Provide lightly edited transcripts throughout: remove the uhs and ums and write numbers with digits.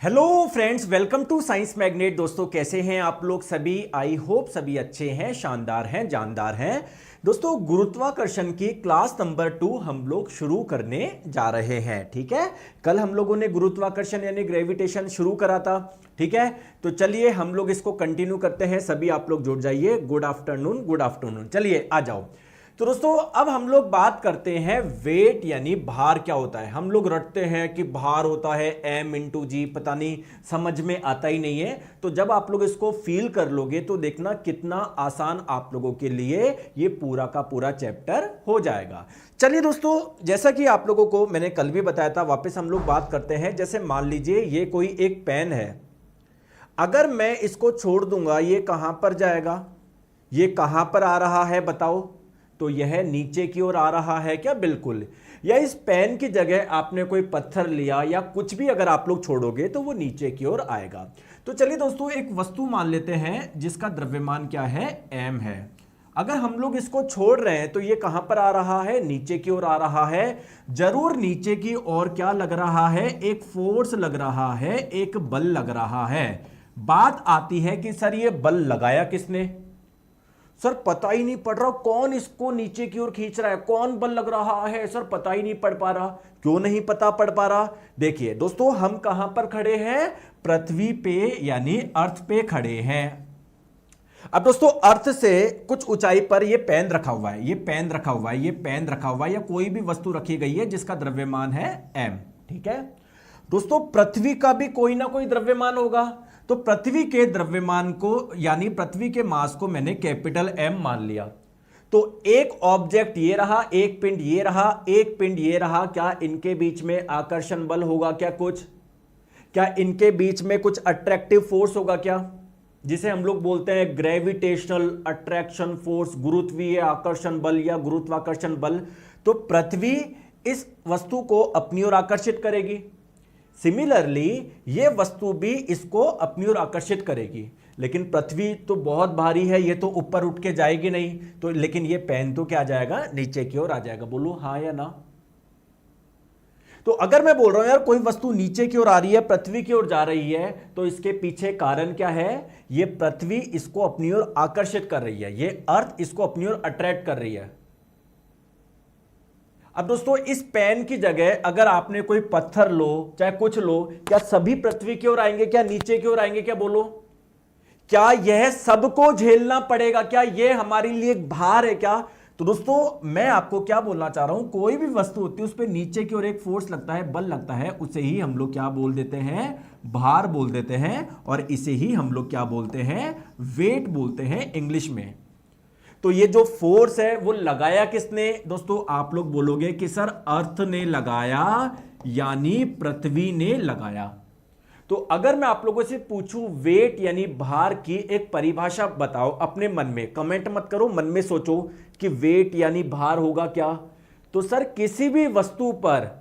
Hello friends, welcome to science magnet. दोस्तों कैसे हैं आप लोग सभी? आई होप सभी अच्छे हैं, शानदार हैं, जानदार हैं। दोस्तों गुरुत्वाकर्षण की क्लास नंबर 2 हम लोग शुरू करने जा रहे हैं। ठीक है, कल हम लोगों ने गुरुत्वाकर्षण यानी ग्रेविटेशन शुरू करा था। ठीक है, तो चलिए हम लोग इसको कंटिन्यू करते हैं। सभी आप लोग जुड़ जाइए। Good afternoon, good afternoon. चलिए आ जाओ। तो दोस्तों अब हम लोग बात करते हैं वेट यानी भार क्या होता है। हम लोग रटते हैं कि भार होता है m इंटू जी, पता नहीं समझ में आता ही नहीं है। तो जब आप लोग इसको फील कर लोगे तो देखना कितना आसान आप लोगों के लिए ये पूरा का पूरा चैप्टर हो जाएगा। चलिए दोस्तों, जैसा कि आप लोगों को मैंने कल भी बताया था, वापस हम लोग बात करते हैं। जैसे मान लीजिए ये कोई एक पेन है, अगर मैं इसको छोड़ दूंगा ये कहां पर जाएगा? ये कहां पर आ रहा है बताओ? तो यह नीचे की ओर आ रहा है क्या? बिल्कुल। या इस पेन की जगह आपने कोई पत्थर लिया या कुछ भी अगर आप लोग छोड़ोगे तो वो नीचे की ओर आएगा। तो चलिए दोस्तों एक वस्तु मान लेते हैं जिसका द्रव्यमान क्या है? m है। अगर हम लोग इसको छोड़ रहे हैं तो ये कहां पर आ रहा है? नीचे की ओर आ रहा है। जरूर नीचे की ओर क्या लग रहा है? एक फोर्स लग रहा है, एक बल लग रहा है। बात आती है कि सर ये बल लगाया किसने? सर पता ही नहीं पड़ रहा कौन इसको नीचे की ओर खींच रहा है, कौन बल लग रहा है। सर पता ही नहीं पड़ पा रहा। क्यों नहीं पता पड़ पा रहा? देखिए दोस्तों, हम कहां पर खड़े हैं? पृथ्वी पे यानी अर्थ पे खड़े हैं। अब दोस्तों अर्थ से कुछ ऊंचाई पर ये पेन रखा हुआ है, ये पेन रखा हुआ है, ये पेन रखा हुआ है, या कोई भी वस्तु रखी गई है जिसका द्रव्यमान है m। ठीक है दोस्तों, पृथ्वी का भी कोई ना कोई द्रव्यमान होगा। तो पृथ्वी के द्रव्यमान को यानी पृथ्वी के मास को मैंने कैपिटल M मान लिया। तो एक ऑब्जेक्ट ये रहा, एक पिंड ये रहा, एक पिंड ये रहा। क्या इनके बीच में आकर्षण बल होगा? क्या कुछ? क्या इनके बीच में कुछ अट्रैक्टिव फोर्स होगा क्या, जिसे हम लोग बोलते हैं ग्रेविटेशनल अट्रैक्शन फोर्स, गुरुत्वीय आकर्षण बल या गुरुत्वाकर्षण बल? तो पृथ्वी इस वस्तु को अपनी ओर आकर्षित करेगी। सिमिलरली ये वस्तु भी इसको अपनी ओर आकर्षित करेगी। लेकिन पृथ्वी तो बहुत भारी है, ये तो ऊपर उठ के जाएगी नहीं। तो लेकिन ये पेन तो क्या जाएगा? नीचे की ओर आ जाएगा। बोलो हाँ या ना। तो अगर मैं बोल रहा हूं यार कोई वस्तु नीचे की ओर आ रही है, पृथ्वी की ओर जा रही है, तो इसके पीछे कारण क्या है? ये पृथ्वी इसको अपनी ओर आकर्षित कर रही है, ये अर्थ इसको अपनी ओर अट्रैक्ट कर रही है। अब दोस्तों इस पेन की जगह अगर आपने कोई पत्थर लो, चाहे कुछ लो, क्या सभी पृथ्वी की ओर आएंगे? क्या नीचे की ओर आएंगे? क्या बोलो? क्या यह सबको झेलना पड़ेगा? क्या यह हमारे लिए एक भार है क्या? तो दोस्तों मैं आपको क्या बोलना चाह रहा हूं, कोई भी वस्तु होती है उस पर नीचे की ओर एक फोर्स लगता है, बल लगता है, उसे ही हम लोग क्या बोल देते हैं? भार बोल देते हैं। और इसे ही हम लोग क्या बोलते हैं? वेट बोलते हैं इंग्लिश में। तो ये जो फोर्स है वो लगाया किसने? दोस्तों आप लोग बोलोगे कि सर अर्थ ने लगाया यानी पृथ्वी ने लगाया। तो अगर मैं आप लोगों से पूछूं वेट यानी भार की एक परिभाषा बताओ अपने मन में, कमेंट मत करो, मन में सोचो कि वेट यानी भार होगा क्या? तो सर किसी भी वस्तु पर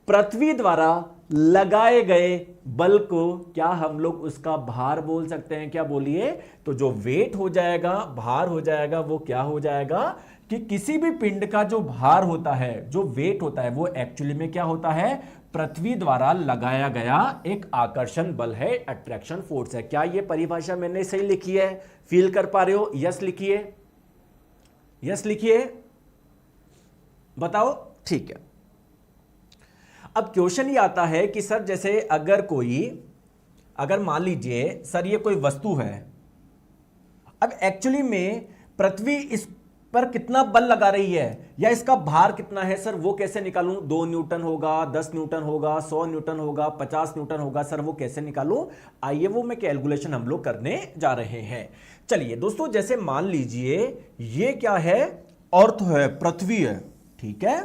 पृथ्वी द्वारा लगाए गए बल को क्या हम लोग उसका भार बोल सकते हैं? क्या बोलिए? तो जो वेट हो जाएगा, भार हो जाएगा, वो क्या हो जाएगा कि किसी भी पिंड का जो भार होता है, जो वेट होता है, वो एक्चुअली में क्या होता है? पृथ्वी द्वारा लगाया गया एक आकर्षण बल है, अट्रैक्शन फोर्स है। क्या ये परिभाषा मैंने सही लिखी है? फील कर पा रहे हो? यस लिखिए, यस लिखिए, बताओ। ठीक है, अब क्वेश्चन ये आता है कि सर जैसे अगर मान लीजिए सर ये कोई वस्तु है, अब एक्चुअली में पृथ्वी इस पर कितना बल लगा रही है या इसका भार कितना है? सर वो कैसे निकालूं? 2 न्यूटन होगा, 10 न्यूटन होगा, 100 न्यूटन होगा, 50 न्यूटन होगा? सर वो कैसे निकालूं? आइए वो मैं कैलकुलेशन हम लोग करने जा रहे हैं। चलिए दोस्तों, जैसे मान लीजिए ये क्या है? अर्थ है, पृथ्वी है। ठीक है,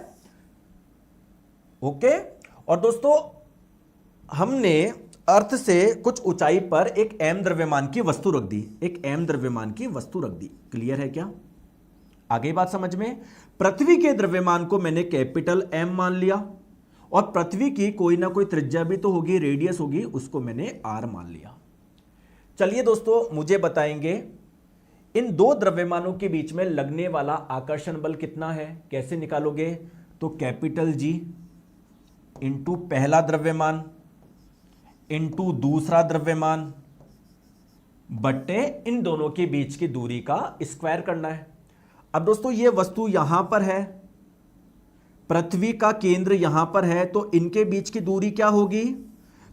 ओके। और दोस्तों हमने अर्थ से कुछ ऊंचाई पर एक m द्रव्यमान की वस्तु रख दी, एक m द्रव्यमान की वस्तु रख दी। क्लियर है क्या? आगे बात समझ में? पृथ्वी के द्रव्यमान को मैंने कैपिटल M मान लिया और पृथ्वी की कोई ना कोई त्रिज्या भी तो होगी, रेडियस होगी, उसको मैंने R मान लिया। चलिए दोस्तों मुझे बताएंगे इन दो द्रव्यमानों के बीच में लगने वाला आकर्षण बल कितना है? कैसे निकालोगे? तो कैपिटल G इंटू पहला द्रव्यमान इंटू दूसरा द्रव्यमान बट्टे इन दोनों के बीच की दूरी का स्क्वायर करना है। अब दोस्तों ये वस्तु यहां पर है, पृथ्वी का केंद्र यहां पर है, तो इनके बीच की दूरी क्या होगी?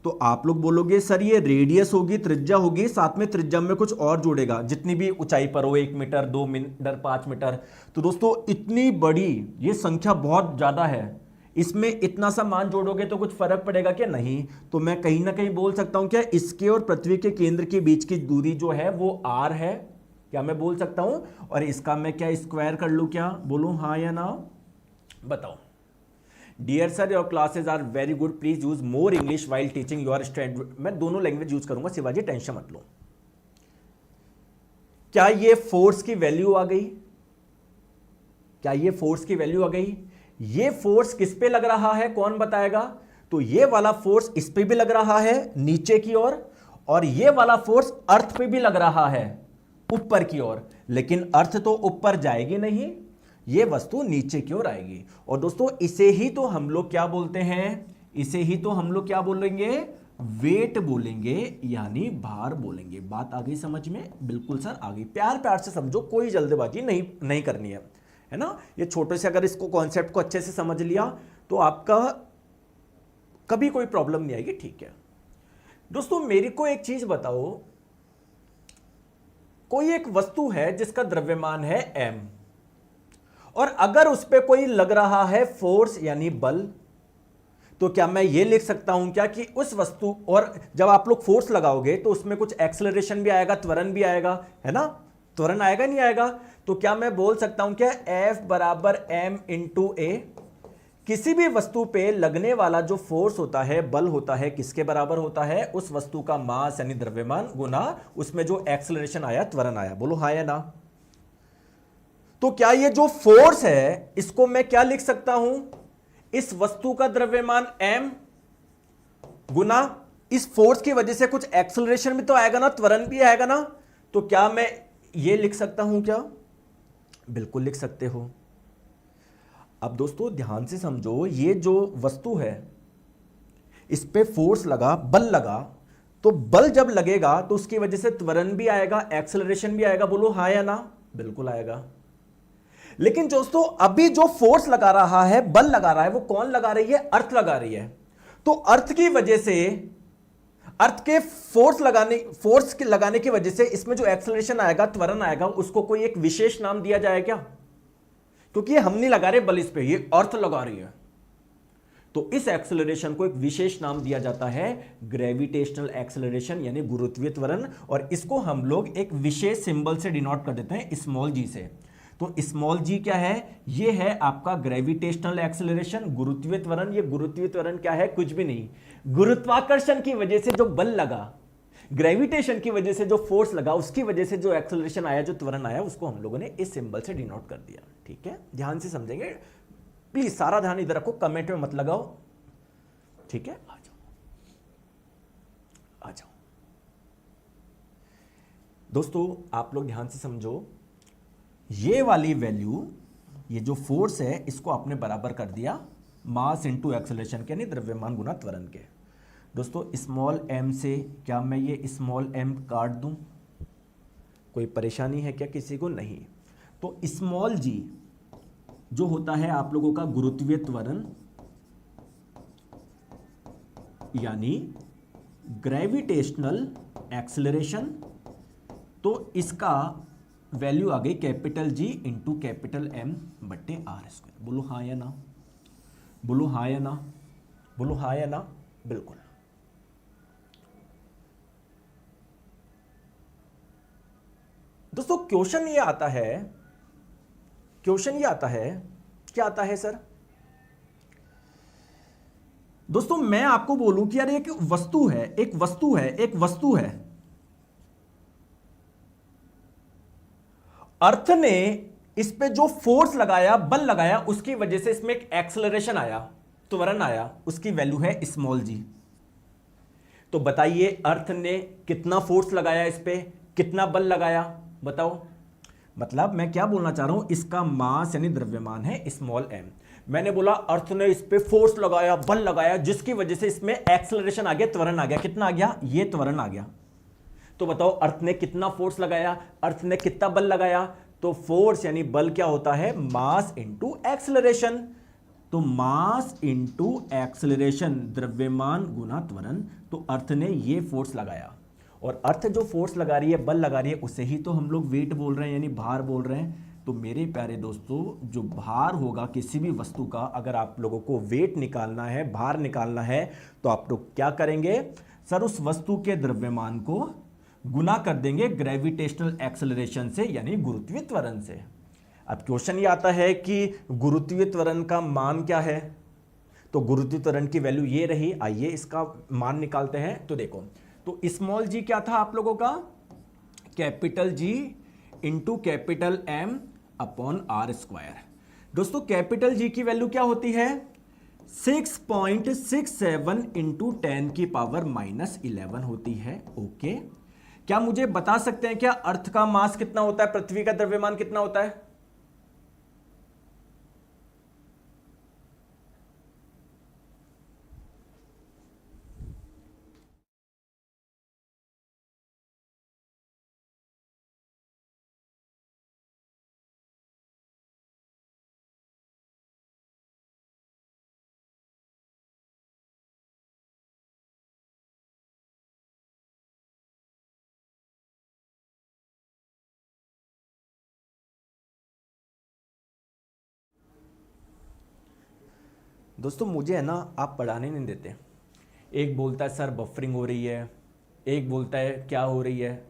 तो आप लोग बोलोगे सर ये रेडियस होगी, त्रिज्या होगी, साथ में त्रिज्या में कुछ और जुड़ेगा, जितनी भी ऊंचाई पर हो, 1 मीटर, 2 मीटर, 5 मीटर। तो दोस्तों इतनी बड़ी ये संख्या बहुत ज्यादा है, इसमें इतना सा मान जोड़ोगे तो कुछ फर्क पड़ेगा क्या? नहीं। तो मैं कहीं ना कहीं बोल सकता हूं क्या इसके और पृथ्वी के केंद्र के बीच की दूरी जो है वो r है, क्या मैं बोल सकता हूं? और इसका मैं क्या स्क्वायर कर लूं क्या? बोलूं हाँ या ना? बताओ। Dear sir your classes are very good, please use more English while teaching your student. मैं दोनों लैंग्वेज यूज करूंगा शिवाजी, टेंशन मत लो। क्या ये फोर्स की वैल्यू आ गई? क्या ये फोर्स की वैल्यू आ गई? ये फोर्स किस पे लग रहा है, कौन बताएगा? तो ये वाला फोर्स इस पे भी लग रहा है नीचे की ओर, और ये वाला फोर्स अर्थ पे भी लग रहा है ऊपर की ओर, लेकिन अर्थ तो ऊपर जाएगी नहीं, ये वस्तु नीचे की ओर आएगी। और दोस्तों इसे ही तो हम लोग क्या बोलते हैं? इसे ही तो हम लोग क्या बोलेंगे? वेट बोलेंगे, यानी भार बोलेंगे। बात आ गई समझ में? बिल्कुल सर आ गई। प्यार प्यार से समझो, कोई जल्दबाजी नहीं करनी है ना। ये छोटे से अगर इसको कॉन्सेप्ट को अच्छे से समझ लिया तो आपका कभी कोई प्रॉब्लम नहीं आएगी, ठीक है। दोस्तों मेरे को एक चीज बताओ, कोई एक वस्तु है जिसका द्रव्यमान है m, और अगर उस पर कोई लग रहा है फोर्स यानी बल, तो क्या मैं ये लिख सकता हूं क्या कि उस वस्तु, और जब आप लोग फोर्स लगाओगे तो उसमें कुछ एक्सेलरेशन भी आएगा, त्वरण भी आएगा, है ना? त्वरण आएगा नहीं आएगा? तो क्या मैं बोल सकता हूं क्या F बराबर m इंटू ए? किसी भी वस्तु पे लगने वाला जो फोर्स होता है, बल होता है, किसके बराबर होता है? उस वस्तु का मास यानी द्रव्यमान गुना उसमें जो एक्सेलरेशन आया, त्वरण आया। बोलो हाँ या ना? तो क्या ये जो फोर्स है इसको मैं क्या लिख सकता हूं? इस वस्तु का द्रव्यमान m गुना इस फोर्स की वजह से कुछ एक्सेलरेशन भी तो आएगा ना, त्वरण भी आएगा ना। तो क्या मैं ये लिख सकता हूं क्या? बिल्कुल लिख सकते हो। अब दोस्तों ध्यान से समझो, ये जो वस्तु है इस पे फोर्स लगा, बल लगा, तो बल जब लगेगा तो उसकी वजह से त्वरण भी आएगा, एक्सेलरेशन भी आएगा। बोलो हाँ या ना? बिल्कुल आएगा। लेकिन दोस्तों अभी जो फोर्स लगा रहा है, बल लगा रहा है, वो कौन लगा रही है? अर्थ लगा रही है। तो अर्थ की वजह से, अर्थ के फोर्स लगाने की वजह से इसमें जो एक्सेलरेशन आएगा, त्वरण आएगा, उसको कोई एक विशेष नाम दिया जाए क्या? क्योंकि ये हम नहीं लगा रहे बल, इस पे ये अर्थ लगा रही है, तो इस एक्सेलरेशन को एक विशेष नाम दिया जाता है ग्रेविटेशनल एक्सेलरेशन, यानी गुरुत्वीय त्वरण। और इसको हम लोग एक विशेष सिंबल से डिनोट कर देते हैं, स्मॉल जी से। तो स्मॉल जी क्या है? ये है आपका ग्रेविटेशनल एक्सेलरेशन, गुरुत्वीय त्वरण। ये गुरुत्वीय त्वरण क्या है? कुछ भी नहीं, गुरुत्वाकर्षण की वजह से जो बल लगा, ग्रेविटेशन की वजह से जो फोर्स लगा, उसकी वजह से जो एक्सेलरेशन आया, जो त्वरण आया, उसको हम लोगों ने इस सिंबल से डिनोट कर दिया। ठीक है, ध्यान से समझेंगे प्लीज, सारा ध्यान इधर रखो, कमेंट में मत लगाओ। ठीक है, आ जाओ आ जाओ। दोस्तों आप लोग ध्यान से समझो, ये वाली वैल्यू, ये जो फोर्स है, इसको आपने बराबर कर दिया मास इंटू एक्सेलरेशन के, यानी द्रव्यमान गुना त्वरण के। दोस्तों स्मॉल m से क्या मैं ये स्मॉल m काट दूं? कोई परेशानी है क्या किसी को? नहीं। तो स्मॉल g जो होता है आप लोगों का गुरुत्वीय त्वरण, यानी ग्रेविटेशनल एक्सेलरेशन, तो इसका वैल्यू आ गई capital G into capital M बट्टे R स्क्वायर। बोलो हाँ या ना? बोलो हाँ या ना? बोलो हाँ या ना? बिल्कुल। दोस्तों क्वेश्चन ये आता है, क्या आता है सर? दोस्तों मैं आपको बोलूं कि यार एक वस्तु है, अर्थ ने इस पे जो फोर्स लगाया, बल लगाया, उसकी वजह से इसमें एक एक्सेलरेशन आया, त्वरण आया, उसकी वैल्यू है स्मॉल जी। तो बताइए अर्थ ने कितना फोर्स लगाया, इस पे कितना बल लगाया, बताओ। मतलब मैं क्या बोलना चाह रहा हूं, इसका मास यानी द्रव्यमान है स्मॉल m। मैंने बोला अर्थ ने इस पे फोर्स लगाया, बल लगाया, जिसकी वजह से इसमें एक्सेलरेशन आ गया, त्वरण आ गया। कितना आ गया? ये त्वरण आ गया। तो बताओ अर्थ ने कितना फोर्स लगाया, अर्थ ने कितना बल लगाया? तो फोर्स यानी बल क्या होता है? Mass into acceleration. तो मास इंटू एक्सेलरेशन, द्रव्यमान गुना त्वरण। तो अर्थ ने ये फोर्स लगाया, और अर्थ जो फोर्स लगा रही है, बल लगा रही है, उसे ही तो हम लोग वेट बोल रहे हैं, यानी भार बोल रहे हैं। तो मेरे प्यारे दोस्तों, जो भार होगा किसी भी वस्तु का, अगर आप लोगों को वेट निकालना है, भार निकालना है, तो आप लोग क्या करेंगे? सर उस वस्तु के द्रव्यमान को गुना कर देंगे ग्रेविटेशनल एक्सेलरेशन से, यानी गुरुत्वीय त्वरण से। अब क्वेश्चन ये आता है कि गुरुत्वीय त्वरण का मान क्या है? तो गुरुत्वीय त्वरण की वैल्यू ये रही। आइए इसका मान निकालते हैं। तो देखो, तो स्मॉल जी क्या था आप लोगों का? Capital G into capital M upon R square. दोस्तों कैपिटल जी की वैल्यू क्या होती है? 6.67 इंटू 10 की पावर -11 होती है। ओके, क्या मुझे बता सकते हैं क्या अर्थ का मास कितना होता है, पृथ्वी का द्रव्यमान कितना होता है? दोस्तों मुझे है ना, आप पढ़ाने नहीं देते। एक बोलता है सर बफरिंग हो रही है, एक बोलता है क्या हो रही है।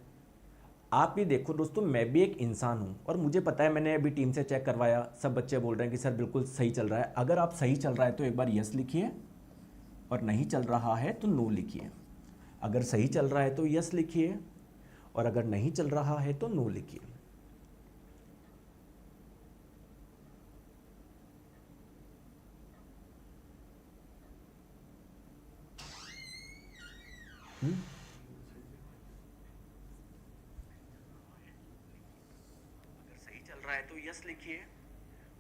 आप ये देखो दोस्तों, मैं भी एक इंसान हूँ, और मुझे पता है, मैंने अभी टीम से चेक करवाया, सब बच्चे बोल रहे हैं कि सर बिल्कुल सही चल रहा है। अगर आप सही चल रहा है तो एक बार यस लिखिए, और नहीं चल रहा है तो नो लिखिए। अगर सही चल रहा है तो यस लिखिए, और अगर नहीं चल रहा है तो नो लिखिए। अगर सही चल रहा है तो यस लिखिए,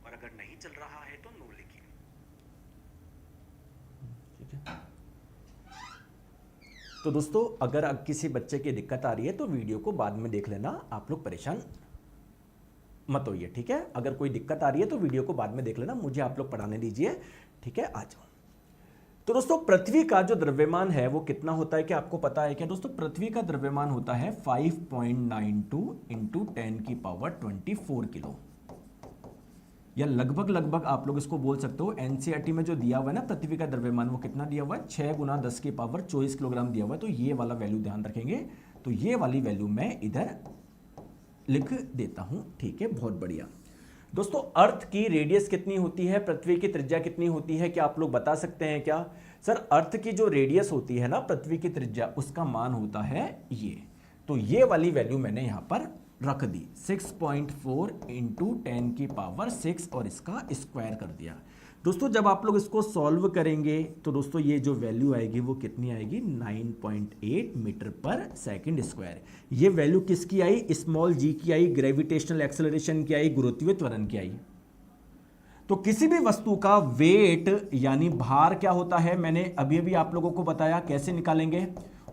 और अगर नहीं चल रहा है तो नो लिखिए। ठीक है। तो दोस्तों अगर किसी बच्चे की दिक्कत आ रही है तो वीडियो को बाद में देख लेना, आप लोग परेशान मत होइए। ठीक है, अगर कोई दिक्कत आ रही है तो वीडियो को बाद में देख लेना, मुझे आप लोग पढ़ाने दीजिए। ठीक है, आ जाओ। तो दोस्तों पृथ्वी का जो द्रव्यमान है वो कितना होता है, क्या आपको पता है क्या? दोस्तों पृथ्वी का द्रव्यमान होता है 5.92 इंटू 10 की पावर 24 किलो, या लगभग लगभग आप लोग इसको बोल सकते हो। एनसीईआरटी में जो दिया हुआ है ना पृथ्वी का द्रव्यमान, वो कितना दिया हुआ है? 6 गुना 10 की पावर 24 किलोग्राम दिया हुआ है। तो ये वाला वैल्यू ध्यान रखेंगे, तो ये वाली वैल्यू मैं इधर लिख देता हूं। ठीक है, बहुत बढ़िया। दोस्तों अर्थ की रेडियस कितनी होती है, पृथ्वी की त्रिज्या कितनी होती है, क्या आप लोग बता सकते हैं क्या? सर अर्थ की जो रेडियस होती है ना, पृथ्वी की त्रिज्या, उसका मान होता है ये। तो ये वाली वैल्यू मैंने यहां पर रख दी, 6.4 इंटू 10 की पावर 6, और इसका स्क्वायर कर दिया। दोस्तों जब आप लोग इसको सॉल्व करेंगे तो दोस्तों ये जो वैल्यू आएगी वो कितनी आएगी? 9.8 मीटर पर सेकंड स्क्वायर। ये वैल्यू किसकी आई? स्मॉल जी की आई, ग्रेविटेशनल एक्सेलरेशन की आई, गुरुत्वीय त्वरण की आई। तो किसी भी वस्तु का वेट यानी भार क्या होता है, मैंने अभी अभी आप लोगों को बताया कैसे निकालेंगे।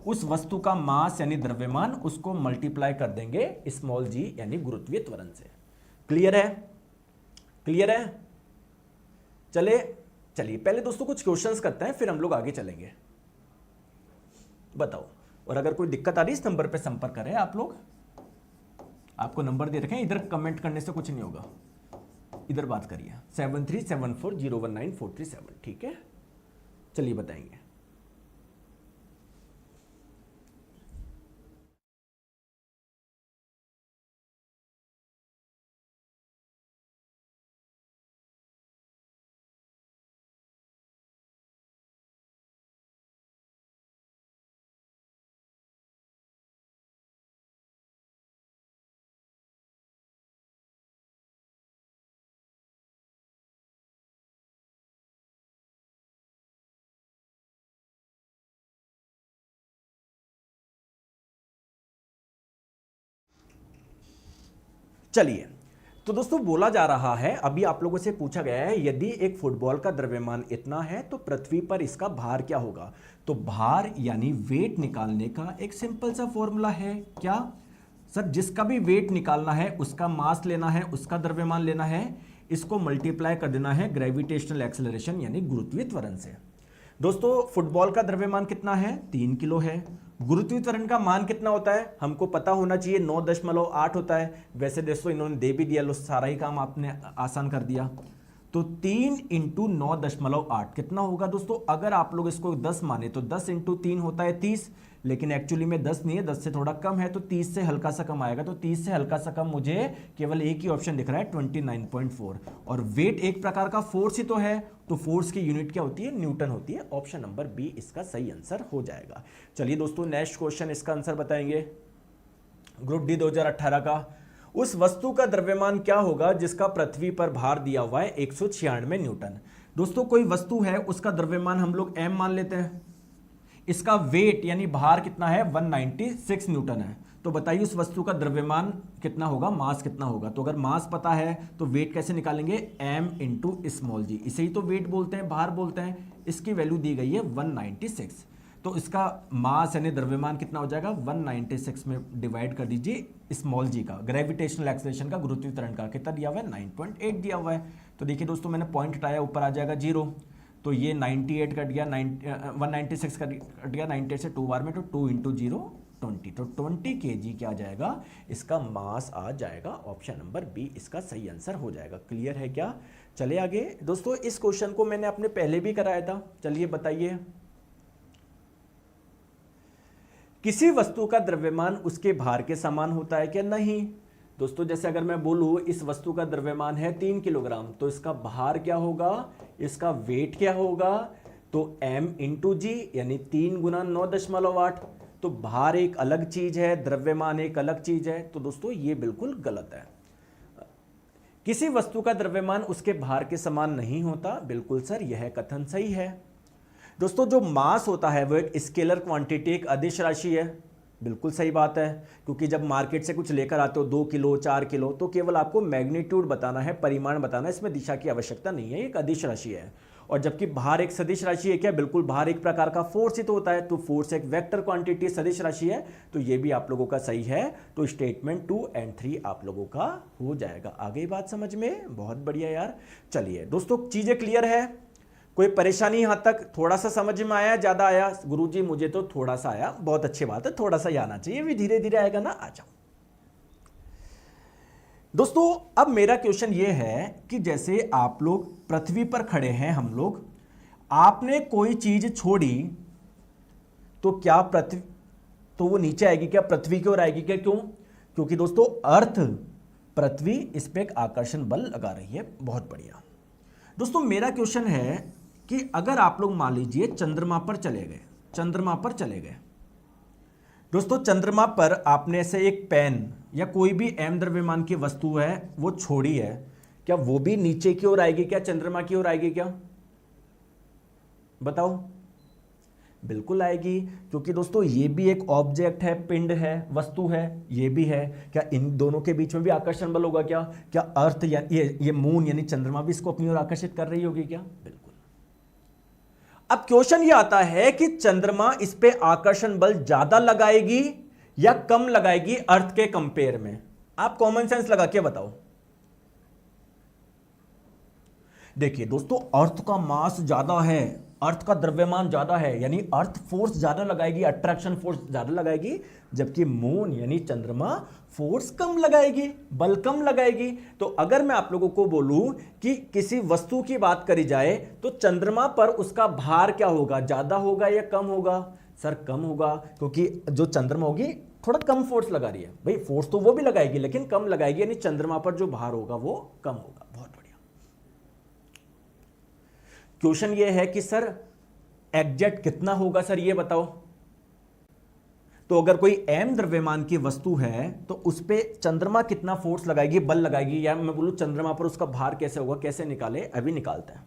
उस वस्तु का मास यानी द्रव्यमान, उसको मल्टीप्लाई कर देंगे स्मॉल जी यानी गुरुत्वीय त्वरण से। क्लियर है? क्लियर है? चले चलिए पहले दोस्तों कुछ क्वेश्चंस करते हैं, फिर हम लोग आगे चलेंगे। बताओ, और अगर कोई दिक्कत आ रही है इस नंबर पे संपर्क करें आप लोग। आपको नंबर दे रखे हैं, इधर कमेंट करने से कुछ नहीं होगा, इधर बात करिए। 7374019437। ठीक है, चलिए बताएंगे। चलिए, तो दोस्तों बोला जा रहा है, अभी आप लोगों से पूछा गया है, यदि एक फुटबॉल का द्रव्यमान इतना है तो पृथ्वी पर इसका भार क्या होगा। तो भार यानी वेट निकालने का एक सिंपल सा फॉर्मूला है क्या सर, जिसका भी वेट निकालना है उसका मास लेना है, उसका द्रव्यमान लेना है, इसको मल्टीप्लाई कर देना है ग्रेविटेशनल एक्सेलरेशन यानी गुरुत्वीय त्वरण से। दोस्तों फुटबॉल का द्रव्यमान कितना है, 3 किलो है। गुरुत्वीय त्वरण का मान कितना होता है, हमको पता होना चाहिए, 9.8 होता है। वैसे दोस्तों इन्होंने दे भी दिया, लो सारा ही काम आपने आसान कर दिया। तो 3 इंटू 9.8 कितना होगा दोस्तों, अगर आप लोग इसको 10 माने तो 10 इंटू 3 होता है 30, लेकिन एक्चुअली में 10 नहीं है, 10 से थोड़ा कम है, तो 30 से हल्का सा कम आएगा। तो 30 से हल्का सा कम मुझे केवल एक ही ऑप्शन दिख रहा है 29.4। और वेट एक प्रकार का फोर्स ही तो है, तो फोर्स की यूनिट क्या होती है, न्यूटन होती है। ऑप्शन नंबर बी इसका सही आंसर हो जाएगा। चलिए दोस्तों नेक्स्ट क्वेश्चन, इसका आंसर बताएंगे। ग्रुप डी 2018 का, उस वस्तु का द्रव्यमान क्या होगा जिसका पृथ्वी पर भार दिया हुआ है 196 न्यूटन। दोस्तों कोई वस्तु है, उसका द्रव्यमान हम लोग m मान लेते हैं, इसका वेट यानी भार कितना है 196 न्यूटन है। तो बताइए उस वस्तु का द्रव्यमान कितना होगा, मास कितना होगा। तो अगर मास पता है तो वेट कैसे निकालेंगे, m इंटू स्मॉल जी, इसे ही तो वेट बोलते हैं, भार बोलते हैं। इसकी वैल्यू दी गई है 196, तो इसका मास यानी द्रव्यमान कितना हो जाएगा, 196 में डिवाइड कर दीजिए स्मॉल जी का, ग्रेविटेशनल एक्सेलरेशन का, गुरुत्वीय त्वरण का कितना दिया हुआ है, 9.8 दिया हुआ है। तो देखिए दोस्तों मैंने पॉइंट हटाया, ऊपर आ जाएगा 0, तो ये 98 कट गया, 196 कट गया, 98 से 2 बार में, तो 2 इंटू 0 20, तो 20 kg क्या आ जाएगा, इसका मास आ जाएगा। ऑप्शन नंबर बी इसका सही आंसर हो जाएगा। क्लियर है क्या। चले आगे दोस्तों, इस क्वेश्चन को मैंने अपने पहले भी कराया था, चलिए बताइए। किसी वस्तु का द्रव्यमान उसके भार के समान होता है क्या, नहीं। दोस्तों जैसे अगर मैं बोलूं इस वस्तु का द्रव्यमान है 3 किलोग्राम, तो इसका भार क्या होगा, इसका वेट क्या होगा, तो m इंटू जी यानी 3 गुना 9.8। तो भार एक अलग चीज है, द्रव्यमान एक अलग चीज है, तो दोस्तों ये बिल्कुल गलत है। किसी वस्तु का द्रव्यमान उसके भार के समान नहीं होता, बिल्कुल सर यह कथन सही है। दोस्तों जो मास होता है वो एक स्केलर क्वांटिटी, एक अदिश राशि है, बिल्कुल सही बात है। क्योंकि जब मार्केट से कुछ लेकर आते हो 2 किलो 4 किलो, तो केवल आपको मैग्नीट्यूड बताना है, परिमाण बताना है, इसमें दिशा की आवश्यकता नहीं है, एक अदिश राशि है। और जबकि भार एक सदिश राशि है क्या, बिल्कुल भार एक प्रकार का फोर्स ही तो होता है, तो फोर्स एक वेक्टर क्वांटिटी सदिश राशि है, तो ये भी आप लोगों का सही है। तो स्टेटमेंट 2 और 3 आप लोगों का हो जाएगा। आगे बात समझ में, बहुत बढ़िया यार। चलिए दोस्तों चीजें क्लियर है, कोई परेशानी यहां तक, थोड़ा सा समझ में आया, ज्यादा आया, गुरुजी मुझे तो थोड़ा सा आया, बहुत अच्छी बात है, थोड़ा सा ही आना चाहिए, भी धीरे धीरे आएगा ना, आ जाओ। दोस्तों अब मेरा क्वेश्चन ये है कि जैसे आप लोग पृथ्वी पर खड़े हैं, हम लोग, आपने कोई चीज छोड़ी तो क्या पृथ्वी, तो वो नीचे आएगी क्या, पृथ्वी की ओर आएगी क्या, क्यों, क्योंकि दोस्तों अर्थ पृथ्वी इस पे एक आकर्षण बल लगा रही है। बहुत बढ़िया। दोस्तों मेरा क्वेश्चन है कि अगर आप लोग मान लीजिए चंद्रमा पर चले गए, चंद्रमा पर चले गए दोस्तों, चंद्रमा पर आपने ऐसे एक पेन या कोई भी m द्रव्यमान की वस्तु है वो छोड़ी है, क्या वो भी नीचे की ओर आएगी क्या, चंद्रमा की ओर आएगी क्या, बताओ। बिल्कुल आएगी, क्योंकि दोस्तों ये भी एक ऑब्जेक्ट है, पिंड है, वस्तु है, ये भी है। क्या इन दोनों के बीच में भी आकर्षण बल होगा क्या, क्या अर्थ या ये मून यानी चंद्रमा भी इसको अपनी ओर आकर्षित कर रही होगी क्या, बिल्कुल। अब क्वेश्चन ये आता है कि चंद्रमा इस पे आकर्षण बल ज्यादा लगाएगी या कम लगाएगी अर्थ के कंपेयर में, आप कॉमन सेंस लगा के बताओ। देखिए दोस्तों अर्थ का मास ज्यादा है, अर्थ का द्रव्यमान ज्यादा है, यानी अर्थ फोर्स ज्यादा लगाएगी, अट्रैक्शन फोर्स ज्यादा लगाएगी, जबकि मून यानी चंद्रमा फोर्स कम लगाएगी, बल कम लगाएगी। तो अगर मैं आप लोगों को बोलूं कि किसी वस्तु की बात करी जाए तो चंद्रमा पर उसका भार क्या होगा, ज्यादा होगा या कम होगा, सर कम होगा, क्योंकि जो चंद्रमा होगी थोड़ा कम फोर्स लगा रही है। भाई फोर्स तो वो भी लगाएगी लेकिन कम लगाएगी, यानी चंद्रमा पर जो भार होगा वो कम होगा। बहुत बढ़िया। क्वेश्चन ये है कि सर एग्जैक्ट कितना होगा, सर ये बताओ। तो अगर कोई m द्रव्यमान की वस्तु है तो उस पे चंद्रमा कितना फोर्स लगाएगी, बल लगाएगी, या मैं बोलूं चंद्रमा पर उसका भार कैसे होगा, कैसे निकाले, अभी निकालते हैं।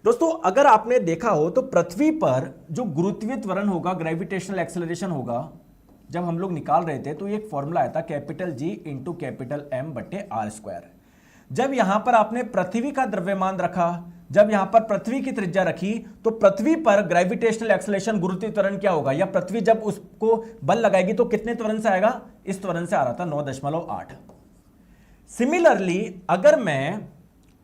दोस्तों अगर आपने देखा हो तो पृथ्वी पर जो गुरुत्वीय त्वरण होगा, ग्रेविटेशनल एक्सेलरेशन होगा, जब हम लोग निकाल रहे थे तो एक फॉर्मूला आया था capital G into capital M बटे आर स्क्वायर। जब यहां पर आपने पृथ्वी का द्रव्यमान रखा, जब यहां पर पृथ्वी की त्रिज्या रखी, तो पृथ्वी पर ग्रेविटेशनल एक्सेलरेशन गुरुत्वीय त्वरण क्या होगा, या पृथ्वी जब उसको बल लगाएगी तो कितने त्वरण से आएगा, इस त्वरण से आ रहा था 9.8। सिमिलरली अगर मैं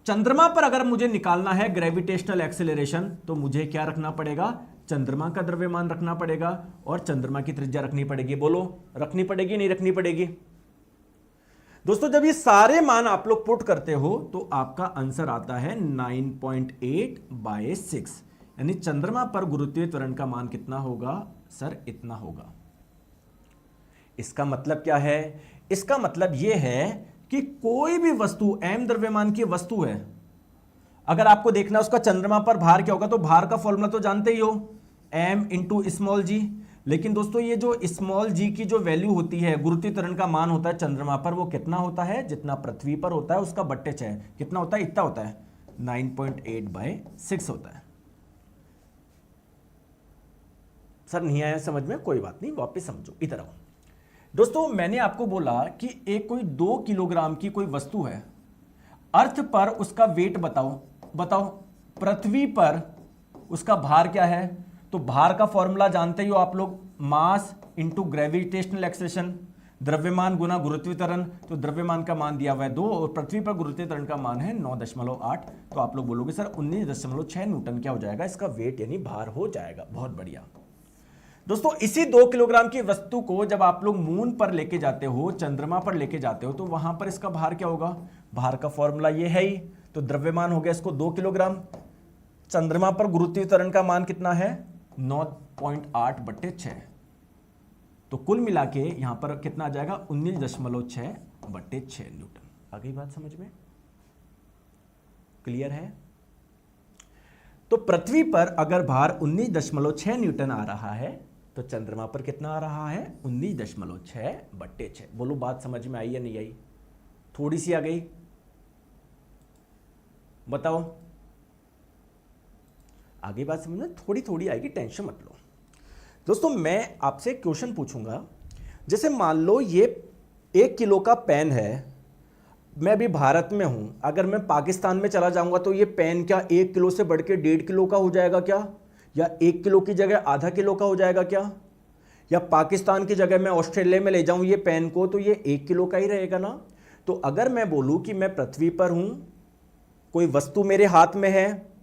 चंद्रमा पर अगर मुझे निकालना है ग्रेविटेशनल एक्सेलरेशन, तो मुझे क्या रखना पड़ेगा, चंद्रमा का द्रव्यमान रखना पड़ेगा और चंद्रमा की त्रिज्या रखनी पड़ेगी। बोलो रखनी पड़ेगी नहीं रखनी पड़ेगी। दोस्तों जब ये सारे मान आप लोग पुट करते हो तो आपका आंसर आता है 9.8/6, यानी चंद्रमा पर गुरुत्वीय त्वरण का मान कितना होगा सर, इतना होगा। इसका मतलब क्या है, इसका मतलब यह है कि कोई भी वस्तु m द्रव्यमान की वस्तु है, अगर आपको देखना उसका चंद्रमा पर भार क्या होगा, तो भार का फॉर्मूला तो जानते ही हो, m इंटू स्मॉल जी। लेकिन दोस्तों ये जो स्मॉल जी की जो वैल्यू होती है, गुरुत्वीय त्वरण का मान होता है चंद्रमा पर, वो कितना होता है, जितना पृथ्वी पर होता है उसका बट्टे 6। कितना होता है, इतना होता है 9.8/6 होता है। सर नहीं आया समझ में, कोई बात नहीं, वापस समझो, इधर आओ। दोस्तों मैंने आपको बोला कि एक कोई 2 किलोग्राम की कोई वस्तु है, अर्थ पर उसका वेट बताओ पृथ्वी पर उसका भार क्या है, तो भार का फॉर्मूला जानते ही हो आप लोग, मास इंटू ग्रेविटेशनल एक्सेलरेशन, द्रव्यमान गुना गुरुत्वीय त्वरण। तो द्रव्यमान का मान दिया हुआ है 2 और पृथ्वी पर गुरुत्वीय त्वरण का मान है 9.8। तो आप लोग बोलोगे सर 19.6 न्यूटन क्या हो जाएगा, इसका वेट यानी भार हो जाएगा। बहुत बढ़िया दोस्तों, इसी 2 किलोग्राम की वस्तु को जब आप लोग मून पर लेके जाते हो, चंद्रमा पर लेके जाते हो, तो वहां पर इसका भार क्या होगा, भार का फॉर्मूला ये है ही। तो द्रव्यमान हो गया इसको 2 किलोग्राम, चंद्रमा पर गुरुत्वीय त्वरण का मान कितना है 9.8/6, तो कुल मिला के यहां पर कितना आ जाएगा 19.6/6 न्यूटन। आ गई बात समझ में, क्लियर है। तो पृथ्वी पर अगर भार 19.6 न्यूटन आ रहा है, तो चंद्रमा पर कितना आ रहा है 19.6/6। बोलो बात समझ में आई या नहीं आई, थोड़ी सी आ गई, बताओ। आगे बात समझ में थोड़ी थोड़ी आएगी, टेंशन मत लो। दोस्तों मैं आपसे क्वेश्चन पूछूंगा, जैसे मान लो ये 1 किलो का पेन है, मैं अभी भारत में हूं, अगर मैं पाकिस्तान में चला जाऊंगा तो ये पेन क्या 1 किलो से बढ़ के 1.5 किलो का हो जाएगा क्या, या 1 किलो की जगह आधा किलो का हो जाएगा क्या, या पाकिस्तान की जगह मैं ऑस्ट्रेलिया में ले जाऊं ये पेन को तो ये 1 किलो का ही रहेगा ना। तो अगर मैं बोलूं कि मैं पृथ्वी पर हूं, कोई वस्तु मेरे हाथ में है,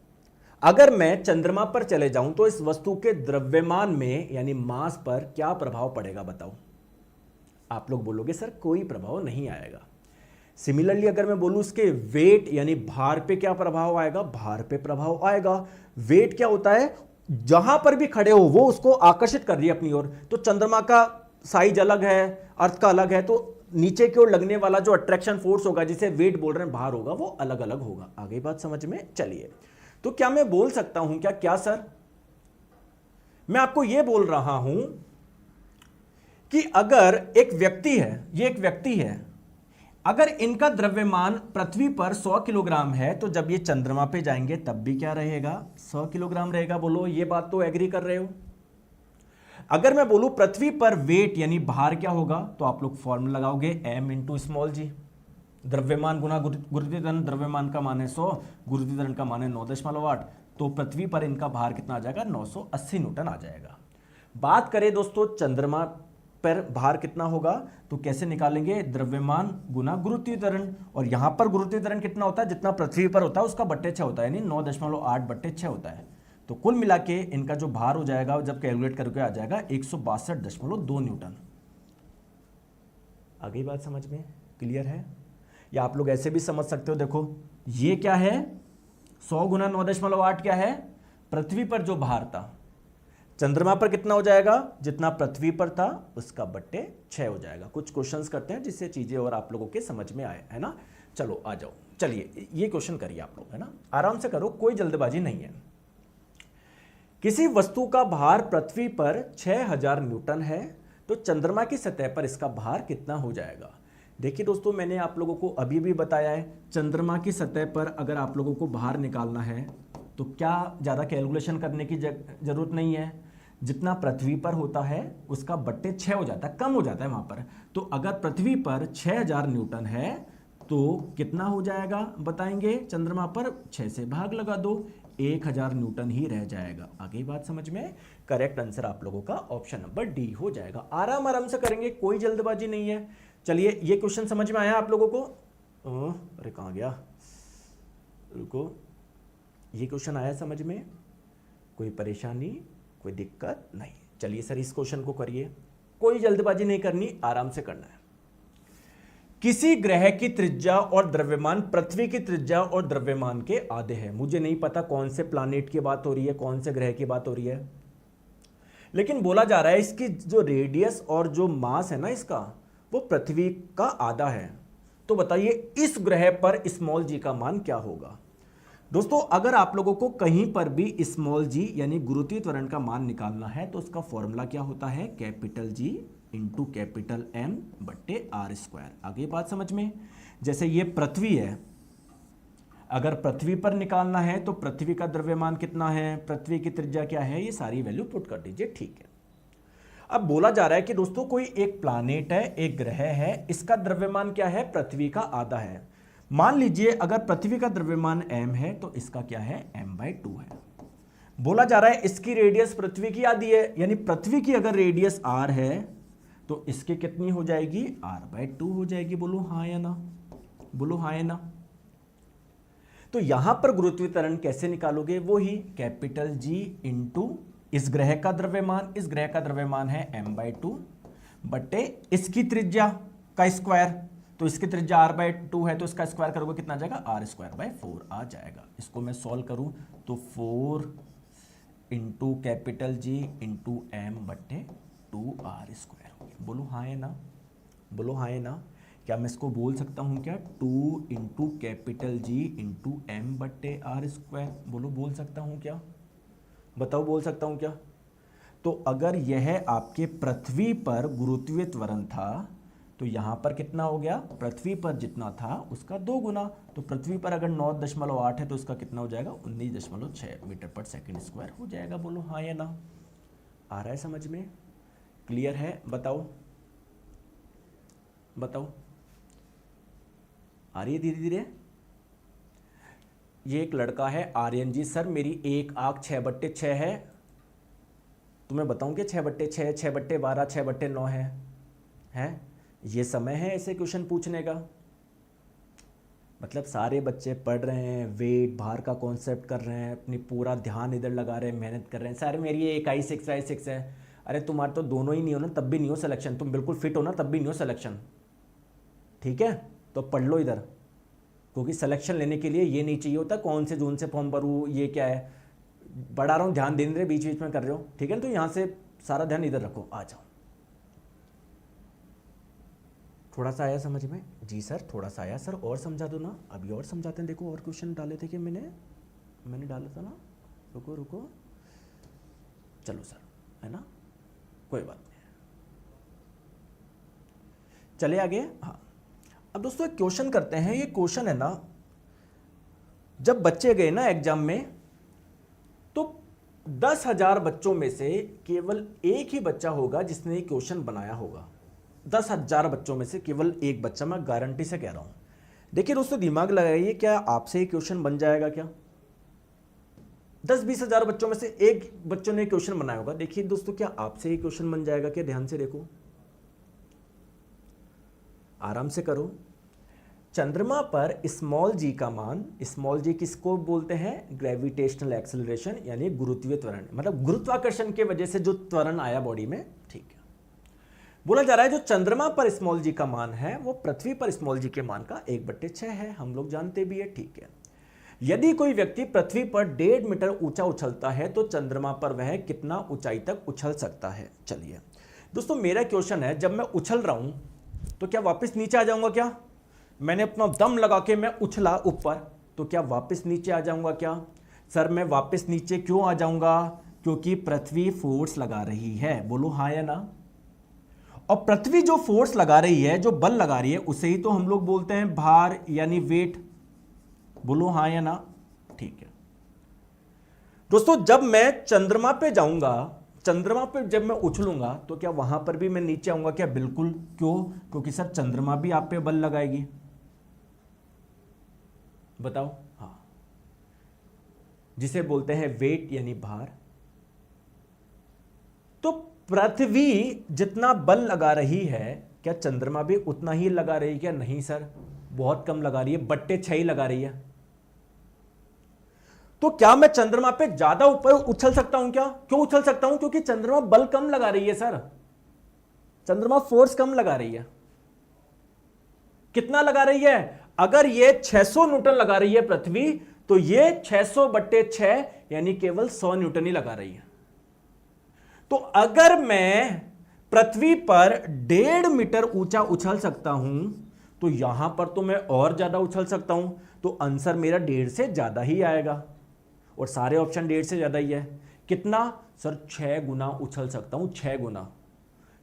अगर मैं चंद्रमा पर चले जाऊं तो इस वस्तु के द्रव्यमान में यानी मास पर क्या प्रभाव पड़ेगा बताओ। आप लोग बोलोगे सर कोई प्रभाव नहीं आएगा। सिमिलरली अगर मैं बोलूं इसके वेट यानी भार पे क्या प्रभाव आएगा, भार पे प्रभाव आएगा। वेट क्या होता है, जहां पर भी खड़े हो वो उसको आकर्षित कर रही है अपनी ओर। तो चंद्रमा का साइज अलग है, अर्थ का अलग है, तो नीचे की ओर लगने वाला जो अट्रैक्शन फोर्स होगा, जिसे वेट बोल रहे हैं, भार होगा, वो अलग अलग होगा। आगे बात समझ में, चलिए। तो क्या मैं बोल सकता हूं क्या सर, मैं आपको यह बोल रहा हूं कि अगर एक व्यक्ति है, ये एक व्यक्ति है, अगर इनका द्रव्यमान पृथ्वी पर 100 किलोग्राम है, तो जब ये चंद्रमा पे जाएंगे तब भी क्या रहेगा 100 किलोग्राम रहेगा। बोलो ये बात तो एग्री कर रहे हो। अगर मैं बोलूं पृथ्वी पर वेट यानी भार क्या होगा, तो आप लोग फॉर्मूला लगाओगे m इंटू स्मॉल जी, द्रव्यमान गुना गुरुत्वीय त्वरण, द्रव्यमान का मान है 100, गुरुत्वीय त्वरण का मान है 9.8, तो पृथ्वी पर इनका भार कितना आ जाएगा 980 न्यूटन आ जाएगा। बात करें दोस्तों चंद्रमा पर भार कितना होगा, तो कैसे निकालेंगे, द्रव्यमान गुना गुरुत्वीय त्वरण, और यहां पर गुरुत्वीय त्वरण कितना होता है, जितना पृथ्वी पर होता है उसका बट्टे 6 होता है, यानी 9.8/6 होता है। तो कुल मिला के इनका जो भार हो जाएगा जब कैलकुलेट करके आ जाएगा 162.2 न्यूटन। आ गई बात समझ में, क्लियर है। या आप लोग ऐसे भी समझ सकते हो, देखो ये क्या है 100 गुना 9.8 क्या है, पृथ्वी पर जो भार था, चंद्रमा पर कितना हो जाएगा, जितना पृथ्वी पर था उसका बट्टे 6 हो जाएगा। कुछ क्वेश्चंस करते हैं जिससे चीजें और आप लोगों के समझ में आए, है ना। चलो आ जाओ, चलिए ये क्वेश्चन करिए आप लोग, है ना, आराम से करो, कोई जल्दबाजी नहीं है। किसी वस्तु का भार पृथ्वी पर 6000 न्यूटन है, तो चंद्रमा की सतह पर इसका भार कितना हो जाएगा। देखिए दोस्तों, मैंने आप लोगों को अभी भी बताया है, चंद्रमा की सतह पर अगर आप लोगों को भार निकालना है तो क्या ज़्यादा कैलकुलेशन करने की जरूरत नहीं है। जितना पृथ्वी पर होता है उसका बट्टे 6 हो जाता है, कम हो जाता है वहां पर। तो अगर पृथ्वी पर 6000 न्यूटन है तो कितना हो जाएगा बताएंगे? चंद्रमा पर 6 से भाग लगा दो, 1000 न्यूटन ही रह जाएगा। आगे बात समझ में? करेक्ट आंसर आप लोगों का ऑप्शन नंबर डी हो जाएगा। आराम आराम से करेंगे, कोई जल्दबाजी नहीं है। चलिए, ये क्वेश्चन समझ में आया आप लोगों को? अरे कहाँ गया, रुको, ये क्वेश्चन आया समझ में? कोई परेशानी, कोई दिक्कत नहीं? चलिए सर, इस क्वेश्चन को करिए, कोई जल्दबाजी नहीं करनी, आराम से करना है। किसी ग्रह की त्रिज्या और द्रव्यमान पृथ्वी की त्रिज्या और द्रव्यमान के आधे है। मुझे नहीं पता कौन से प्लानेट की बात हो रही है, कौन से ग्रह की बात हो रही है, लेकिन बोला जा रहा है इसकी जो रेडियस और जो मास है ना इसका, वो पृथ्वी का आधा है। तो बताइए इस ग्रह पर स्मॉल जी का मान क्या होगा? दोस्तों, अगर आप लोगों को कहीं पर भी स्मॉल जी यानी गुरुत्वीय त्वरण का मान निकालना है तो उसका फॉर्मूला क्या होता है? Capital G into capital M बट्टे आर स्क्वायर। आगे बात समझ में? जैसे ये पृथ्वी है, अगर पृथ्वी पर निकालना है तो पृथ्वी का द्रव्यमान कितना है, पृथ्वी की त्रिज्या क्या है, ये सारी वैल्यू पुट कर दीजिए, ठीक है। अब बोला जा रहा है कि दोस्तों कोई एक प्लानेट है, एक ग्रह है, इसका द्रव्यमान क्या है? पृथ्वी का आधा है। मान लीजिए अगर पृथ्वी का द्रव्यमान m है तो इसका क्या है? m/2 है। बोला जा रहा है इसकी रेडियस पृथ्वी की आधी है, यानी पृथ्वी की अगर रेडियस r है तो इसकी कितनी हो जाएगी? r/2 हो जाएगी। बोलो हाँ या ना, बोलो हाँ या ना। तो यहां पर गुरुत्वीय त्वरण कैसे निकालोगे? वो ही कैपिटल G इंटू इस ग्रह का द्रव्यमान, इस ग्रह का द्रव्यमान है m/2 बट्टे इसकी त्रिज्या का स्क्वायर, तो इसकी त्रिज्या r/2 है तो इसका स्क्वायर करोगे कितना आ जाएगा? r²/4 आ जाएगा। इसको मैं सॉल्व करूं तो 4 into capital G into M बट्टे 2r²। बोलो हाँ है ना, बोलो हाँ है ना। क्या मैं इसको बोल सकता हूं क्या? 2 into capital G into M बट्टे r²। बोलो बोल सकता हूं क्या? बताओ बोल सकता हूं क्या? तो अगर यह आपके पृथ्वी पर गुरुत्वीय त्वरण था तो यहां पर कितना हो गया? पृथ्वी पर जितना था उसका 2 गुना। तो पृथ्वी पर अगर 9.8 है तो उसका कितना हो जाएगा? 19.6 मीटर पर सेकंड स्क्वायर हो जाएगा। बोलो हाँ या ना। आ रहा है समझ में? क्लियर है? बताओ बताओ, आ रही है धीरे धीरे? ये एक लड़का है आर्यन जी, सर मेरी एक आंख 6/6 है। तुम्हें बताऊं कि 6/6, 6/12, 6/9 है? ये समय है ऐसे क्वेश्चन पूछने का? मतलब सारे बच्चे पढ़ रहे हैं, वेट भार का कॉन्सेप्ट कर रहे हैं, अपनी पूरा ध्यान इधर लगा रहे हैं, मेहनत कर रहे हैं। सर मेरी ये इकाई 6 है। अरे तुम्हारे तो दोनों ही नहीं हो ना, तब भी नहीं हो सिलेक्शन। तुम बिल्कुल फिट हो ना, तब भी नहीं हो सिलेक्शन। ठीक है, तो पढ़ लो इधर, क्योंकि सिलेक्शन लेने के लिए ये नहीं चाहिए होता कौन से जोन से फॉर्म भरूँ, ये क्या है। बढ़ा रहा हूँ, ध्यान दे रहे, बीच बीच में कर रहे हो, ठीक है ना। तो यहाँ से सारा ध्यान इधर रखो। आ जाओ, थोड़ा सा आया समझ में? जी सर थोड़ा सा आया सर, और समझा दो ना। अभी और समझाते हैं। देखो और क्वेश्चन डाले थे कि मैंने डाला था ना। रुको रुको, चलो सर, है ना, कोई बात नहीं, चले आगे। हाँ, अब दोस्तों एक क्वेश्चन करते हैं। ये क्वेश्चन है ना, जब बच्चे गए ना एग्जाम में तो 10,000 बच्चों में से केवल एक ही बच्चा होगा जिसने ये क्वेश्चन बनाया होगा। 10,000 बच्चों में से केवल एक बच्चा, मैं गारंटी से कह रहा हूं। देखिए दोस्तों दिमाग लगाइए, क्या आपसे ये क्वेश्चन बन जाएगा क्या? 10-20 हजार बच्चों में से एक बच्चों ने क्वेश्चन बनाया होगा। देखिए दोस्तों, क्या आपसे ये क्वेश्चन बन जाएगा क्या? ध्यान से देखो, आराम से करो। चंद्रमा पर स्मॉल जी का मान, स्मॉल जी किसको बोलते हैं? ग्रेविटेशनल एक्सेलरेशन, यानी गुरुत्वीय त्वरण, मतलब गुरुत्वाकर्षण के वजह से जो त्वरण आया बॉडी में। ठीक है, बोला जा रहा है जो चंद्रमा पर स्मॉल जी का मान है वो पृथ्वी पर स्मॉल जी के मान का 1/6 है। हम लोग जानते भी है। ठीक है, यदि कोई व्यक्ति पृथ्वी पर 1.5 मीटर ऊंचा उछलता है तो चंद्रमा पर वह कितना ऊंचाई तक उछल सकता है? चलिए दोस्तों, मेरा क्वेश्चन है, जब मैं उछल रहा हूं तो क्या वापस नीचे आ जाऊंगा क्या? मैंने अपना दम लगा के मैं उछला ऊपर, तो क्या वापस नीचे आ जाऊंगा क्या? सर मैं वापस नीचे क्यों आ जाऊंगा? क्योंकि पृथ्वी फोर्स लगा रही है। बोलो हाँ या ना। और पृथ्वी जो फोर्स लगा रही है, जो बल लगा रही है, उसे ही तो हम लोग बोलते हैं भार यानी वेट। बोलो हाँ या ना। ठीक है दोस्तों, जब मैं चंद्रमा पे जाऊंगा चंद्रमा पे जब मैं उछलूंगा तो क्या वहां पर भी मैं नीचे आऊंगा क्या? बिल्कुल। क्यों? क्योंकि सर चंद्रमा भी आप पे बल लगाएगी। बताओ। हाँ, जिसे बोलते हैं वेट यानी भार। तो पृथ्वी जितना बल लगा रही है, क्या चंद्रमा भी उतना ही लगा रही है क्या? नहीं सर, बहुत कम लगा रही है, बट्टे 6 ही लगा रही है। तो क्या मैं चंद्रमा पे ज्यादा ऊपर उछल सकता हूं क्या? क्यों उछल सकता हूं? क्योंकि चंद्रमा बल कम लगा रही है सर, चंद्रमा फोर्स कम लगा रही है। कितना लगा रही है? अगर ये 600 न्यूटन लगा रही है पृथ्वी, तो ये 600 बट्टे 6 यानी केवल 100 न्यूटन ही लगा रही है। तो अगर मैं पृथ्वी पर 1.5 मीटर ऊंचा उछल सकता हूं, तो यहां पर तो मैं और ज्यादा उछल सकता हूं। तो आंसर मेरा 1.5 से ज्यादा ही आएगा, और सारे ऑप्शन 1.5 से ज्यादा ही है। कितना सर? 6 गुना उछल सकता हूं, 6 गुना।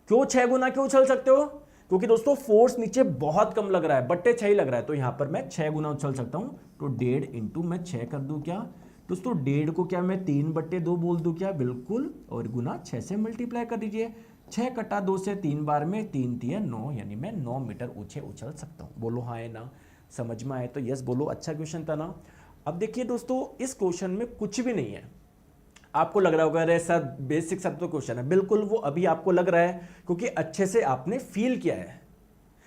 क्यों 6 गुना क्यों उछल सकते हो? क्योंकि दोस्तों फोर्स नीचे बहुत कम लग रहा है, बट्टे 6 ही लग रहा है, तो यहां पर मैं 6 गुना उछल सकता हूं। तो 1.5 इंटू मैं 6 कर दूं क्या दोस्तों? 1.5 को क्या मैं 3/2 बोल दूं क्या? बिल्कुल। और गुना 6 से मल्टीप्लाई कर दीजिए। 6 कटा 2 से 3 बार में 3 3 9, यानी मैं 9 मीटर ऊंचे उछल सकता हूं। बोलो हाँ है ना? समझ में आए तो यस बोलो। अच्छा क्वेश्चन था ना? अब देखिए दोस्तों, इस क्वेश्चन में कुछ भी नहीं है। आपको लग रहा होगा अरे सर बेसिक सब तो क्वेश्चन है। बिल्कुल, वो अभी आपको लग रहा है क्योंकि अच्छे से आपने फील किया है।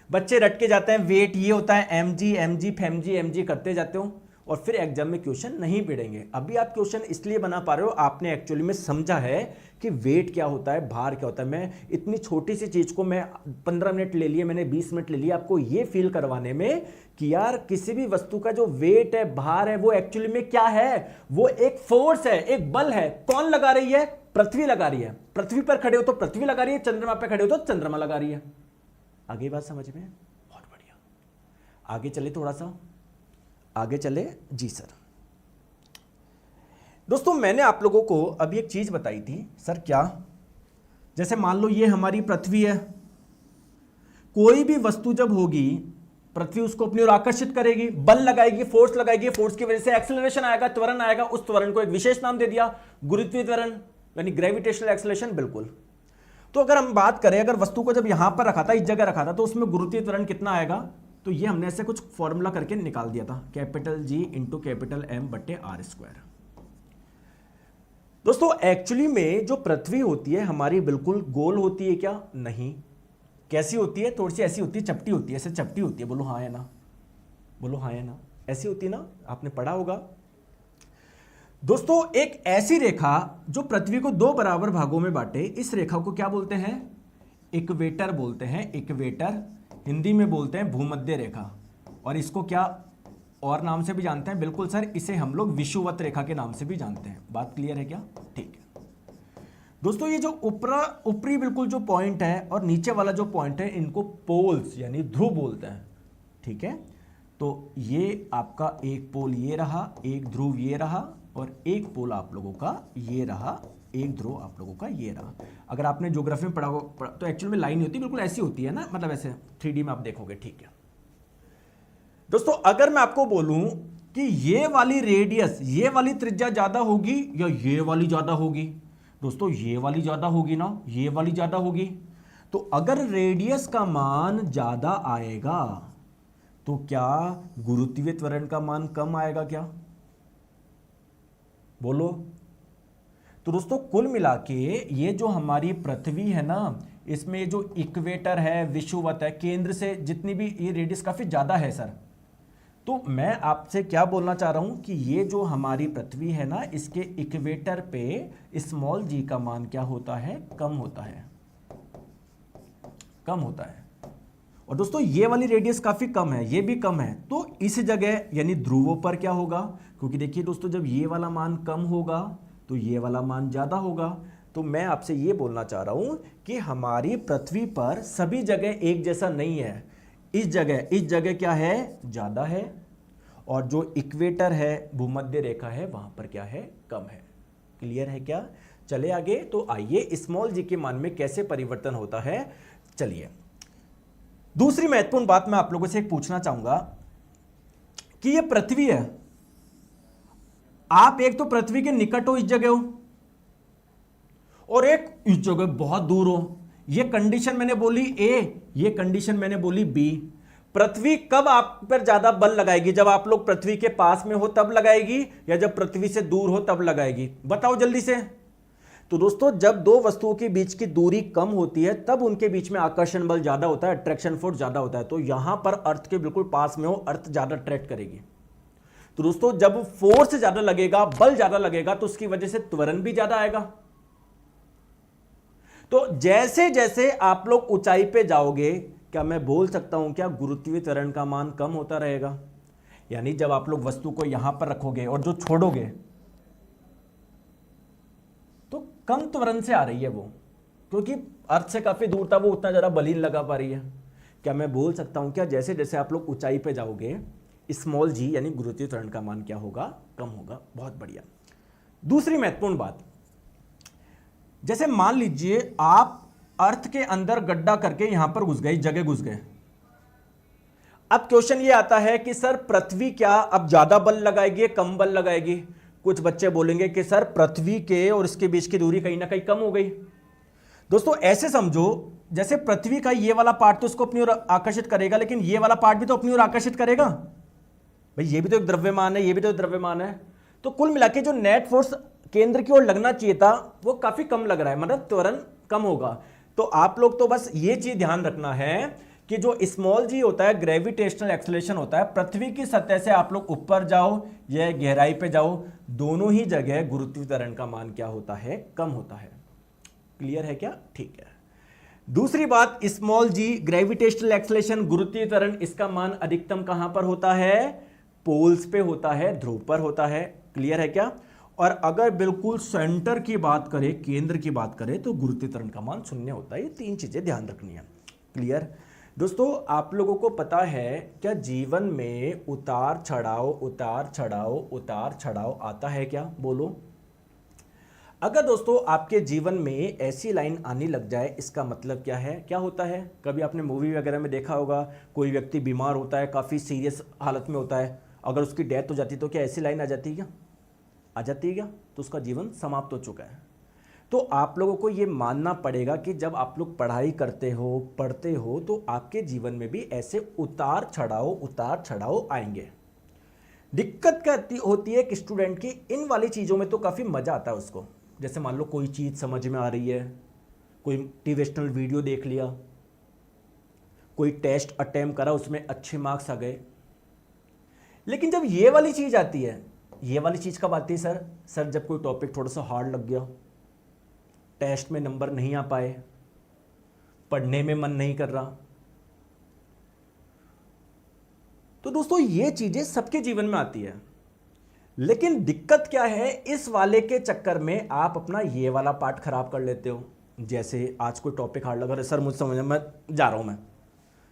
बच्चे रट के जाते हैं, वेट ये होता है एमजी एमजी फेमजी एमजी करते जाते हो, और फिर एग्जाम में क्वेश्चन नहीं पढ़ेंगे। अभी आप क्वेश्चन इसलिए बना पा रहे हो, आपने एक्चुअली में समझा है कि वेट क्या होता है, भार क्या होता है। मैं इतनी छोटी सी चीज को मैं 15 मिनट ले लिए, मैंने 20 मिनट ले लिए आपको ये फील करवाने में कि यार किसी भी वस्तु का जो वेट है, भार है, वो एक्चुअली में क्या है? वो एक फोर्स है, एक बल है। कौन लगा रही है? पृथ्वी लगा रही है। पृथ्वी पर खड़े हो तो पृथ्वी लगा रही है, चंद्रमा पर खड़े हो तो चंद्रमा लगा रही है। आगे बात समझ में? बहुत बढ़िया। आगे चले, थोड़ा सा आगे चले जी सर। दोस्तों मैंने आप लोगों को अभी एक चीज बताई थी सर। क्या? जैसे मान लो ये हमारी पृथ्वी है, कोई भी वस्तु जब होगी पृथ्वी उसको अपनी ओर आकर्षित करेगी, बल लगाएगी, फोर्स लगाएगी, फोर्स की वजह से एक्सेलरेशन आएगा, त्वरण आएगा। उस त्वरण को एक विशेष नाम दे दिया, गुरुत्वीय त्वरण यानी ग्रेविटेशनल एक्सेलरेशन। बिल्कुल। तो अगर हम बात करें, अगर वस्तु को जब यहां पर रखा था, इस जगह रखा था, तो उसमें गुरुत्वीय त्वरण कितना आएगा? तो ये हमने ऐसे कुछ फॉर्मूला करके निकाल दिया था, capital G into capital M बट्टे R स्क्वायर। दोस्तों एक्चुअली में जो पृथ्वी होती है हमारी बिल्कुल गोल होती है क्या? नहीं। कैसी होती है? थोड़ी सी ऐसी होती है, चपटी होती है, ऐसे चपटी होती है। बोलो हाँ है ना? बोलो हाँ है ना? ऐसी होती है ना, आपने पढ़ा होगा। दोस्तों एक ऐसी रेखा जो पृथ्वी को 2 बराबर भागों में बांटे, इस रेखा को क्या बोलते हैं? इक्वेटर बोलते हैं। इक्वेटर हिंदी में बोलते हैं भूमध्य रेखा, और इसको क्या और नाम से भी जानते हैं? बिल्कुल सर, इसे हम लोग विषुवत रेखा के नाम से भी जानते हैं। बात क्लियर है क्या? ठीक है दोस्तों, ये जो ऊपरी बिल्कुल जो पॉइंट है और नीचे वाला जो पॉइंट है, इनको पोल्स यानी ध्रुव बोलते हैं। ठीक है, तो ये आपका एक पोल ये रहा, एक ध्रुव ये रहा, और एक पोल आप लोगों का ये रहा, एक ध्रुव आप लोगों का ये रहा। अगर आपने ज्योग्राफी में पढ़ा तो एक्चुअली में लाइन नहीं होती, बिल्कुल ऐसी होती है ना, मतलब ऐसे 3D में आप देखोगे। ठीक है दोस्तों, अगर मैं आपको बोलूं कि ये वाली रेडियस, ये वाली त्रिज्या ज्यादा होगी या ये वाली ज्यादा होगी? दोस्तों ये वाली ज्यादा होगी ना, ये वाली ज्यादा होगी। तो अगर रेडियस का मान ज्यादा आएगा तो क्या गुरुत्वीय त्वरण का मान कम आएगा क्या? बोलो। तो दोस्तों कुल मिला के ये जो हमारी पृथ्वी है ना, इसमें जो इक्वेटर है, विषुवत है, केंद्र से जितनी भी ये रेडियस काफी ज्यादा है सर। तो मैं आपसे क्या बोलना चाह रहा हूं कि ये जो हमारी पृथ्वी है ना, इसके इक्वेटर पे स्मॉल जी का मान क्या होता है? कम होता है, कम होता है। और दोस्तों ये वाली रेडियस काफी कम है, ये भी कम है, तो इस जगह यानी ध्रुवों पर क्या होगा? क्योंकि देखिए दोस्तों, जब ये वाला मान कम होगा तो ये वाला मान ज्यादा होगा। तो मैं आपसे ये बोलना चाह रहा हूं कि हमारी पृथ्वी पर सभी जगह एक जैसा नहीं है। इस जगह क्या है? ज्यादा है, और जो इक्वेटर है, भूमध्य रेखा है, वहां पर क्या है? कम है। क्लियर है क्या? चले आगे। तो आइए स्मॉल जी के मान में कैसे परिवर्तन होता है, चलिए। दूसरी महत्वपूर्ण बात मैं आप लोगों से एक पूछना चाहूंगा कि ये पृथ्वी है, आप एक तो पृथ्वी के निकट हो, इस जगह हो, और एक इस जगह बहुत दूर हो। ये कंडीशन मैंने बोली ए, ये कंडीशन मैंने बोली बी। पृथ्वी कब आप पर ज्यादा बल लगाएगी? जब आप लोग पृथ्वी के पास में हो तब लगाएगी, या जब पृथ्वी से दूर हो तब लगाएगी? बताओ जल्दी से। तो दोस्तों जब दो वस्तुओं के बीच की दूरी कम होती है तब उनके बीच में आकर्षण बल ज्यादा होता है, अट्रैक्शन फोर्स ज्यादा होता है। तो यहां पर अर्थ के बिल्कुल पास में हो, अर्थ ज्यादा अट्रैक्ट करेगी। तो दोस्तों जब फोर्स ज्यादा लगेगा, बल ज्यादा लगेगा, तो उसकी वजह से त्वरण भी ज्यादा आएगा। तो जैसे जैसे आप लोग ऊंचाई पे जाओगे, क्या मैं बोल सकता हूं क्या गुरुत्वीय त्वरण का मान कम होता रहेगा? यानी जब आप लोग वस्तु को यहां पर रखोगे और जो छोड़ोगे तो कम त्वरण से आ रही है वो, क्योंकि अर्थ से काफी दूर था, वो उतना ज्यादा बल ही लगा पा रही है। क्या मैं बोल सकता हूं क्या जैसे जैसे आप लोग ऊंचाई पे जाओगे स्मॉल जी यानी गुरुत्वीय त्वरण का मान क्या होगा? कम होगा। बहुत बढ़िया। दूसरी महत्वपूर्ण बात, जैसे मान लीजिए आप अर्थ के अंदर गड्ढा करके यहां पर घुस गए, जगह घुस गए। अब क्वेश्चन ये आता है कि सर पृथ्वी क्या अब ज्यादा बल लगाएगी, कम बल लगाएगी? कुछ बच्चे बोलेंगे कि सर पृथ्वी के और इसके बीच की दूरी कहीं ना कहीं कम हो गई। दोस्तों ऐसे समझो जैसे पृथ्वी का ये वाला पार्ट तो उसको अपनी ओर आकर्षित करेगा, लेकिन ये वाला पार्ट भी तो अपनी ओर आकर्षित करेगा। भाई ये भी तो एक द्रव्यमान है, ये भी तो एक द्रव्यमान है। तो कुल मिला के जो नेट फोर्स केंद्र की ओर लगना चाहिए था वो काफी कम लग रहा है, मतलब त्वरण कम होगा। तो आप लोग तो बस ये चीज ध्यान रखना है कि जो स्मॉल जी होता है ग्रेविटेशनल एक्सेलरेशन होता है, पृथ्वी की सतह से आप लोग ऊपर जाओ या गहराई पे जाओ, दोनों ही जगह गुरुत्वीय त्वरण का मान क्या होता है? कम होता है। क्लियर है क्या? ठीक है। दूसरी बात, स्मॉल जी ग्रेविटेशनल एक्सेलरेशन गुरुत्वीय त्वरण, इसका मान अधिकतम कहां पर होता है? पोल्स पे होता है, ध्रुव पर होता है। क्लियर है क्या? और अगर बिल्कुल सेंटर की बात करें, केंद्र की बात करें, तो गुरुत्वीय त्वरण का मान 0 होता है। ये तीन चीजें ध्यान रखनी है। क्लियर? दोस्तों आप लोगों को पता है क्या जीवन में उतार चढ़ाव उतार चढ़ाव उतार चढ़ाव आता है क्या? बोलो। अगर दोस्तों आपके जीवन में ऐसी लाइन आने लग जाए, इसका मतलब क्या है? क्या होता है? कभी आपने मूवी वगैरह में देखा होगा, कोई व्यक्ति बीमार होता है, काफी सीरियस हालत में होता है, अगर उसकी डेथ हो जाती है तो क्या ऐसी लाइन आ जाती है क्या? आ जाती है क्या? तो उसका जीवन समाप्त हो चुका है। तो आप लोगों को यह मानना पड़ेगा कि जब आप लोग पढ़ाई करते हो, पढ़ते हो, तो आपके जीवन में भी ऐसे उतार चढ़ाव आएंगे। दिक्कत क्या होती है कि स्टूडेंट की इन वाली चीज़ों में तो काफ़ी मज़ा आता है उसको। जैसे मान लो कोई चीज़ समझ में आ रही है, कोई मोटिवेशनल वीडियो देख लिया, कोई टेस्ट अटेम्प्ट करा, उसमें अच्छे मार्क्स आ गए। लेकिन जब ये वाली चीज़ आती है, ये वाली चीज़ कब आती है सर जब कोई टॉपिक थोड़ा सा हार्ड लग गया, टेस्ट में नंबर नहीं आ पाए, पढ़ने में मन नहीं कर रहा। तो दोस्तों ये चीजें सबके जीवन में आती है, लेकिन दिक्कत क्या है, इस वाले के चक्कर में आप अपना ये वाला पार्ट खराब कर लेते हो। जैसे आज कोई टॉपिक हार्ड लगा, सर मुझे समझ में, मैं जा रहा हूं मैं,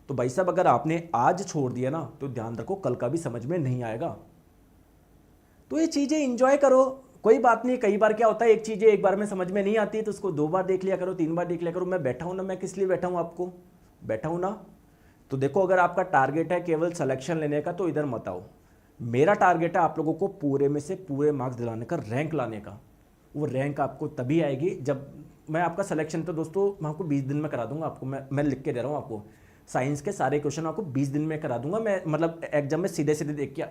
तो भाई साहब अगर आपने आज छोड़ दिया ना तो ध्यान रखो कल का भी समझ में नहीं आएगा। तो ये चीजें इंजॉय करो, कोई बात नहीं। कई बार क्या होता है, एक चीज़ एक बार में समझ में नहीं आती है तो उसको 2 बार देख लिया करो, 3 बार देख लिया करो। मैं बैठा हूं ना, मैं किस लिए बैठा हूं? आपको बैठा हूं ना। तो देखो अगर आपका टारगेट है केवल सिलेक्शन लेने का तो इधर मत आओ। मेरा टारगेट है आप लोगों को पूरे में से पूरे मार्क्स दिलाने का, रैंक लाने का। वो रैंक आपको तभी आएगी जब मैं आपका सिलेक्शन, तो दोस्तों मैं आपको 20 दिन में करा दूंगा। आपको मैं लिख के दे रहा हूँ, आपको साइंस के सारे क्वेश्चन आपको 20 दिन में करा दूंगा मैं। मतलब एग्जाम में सीधे सीधे देख के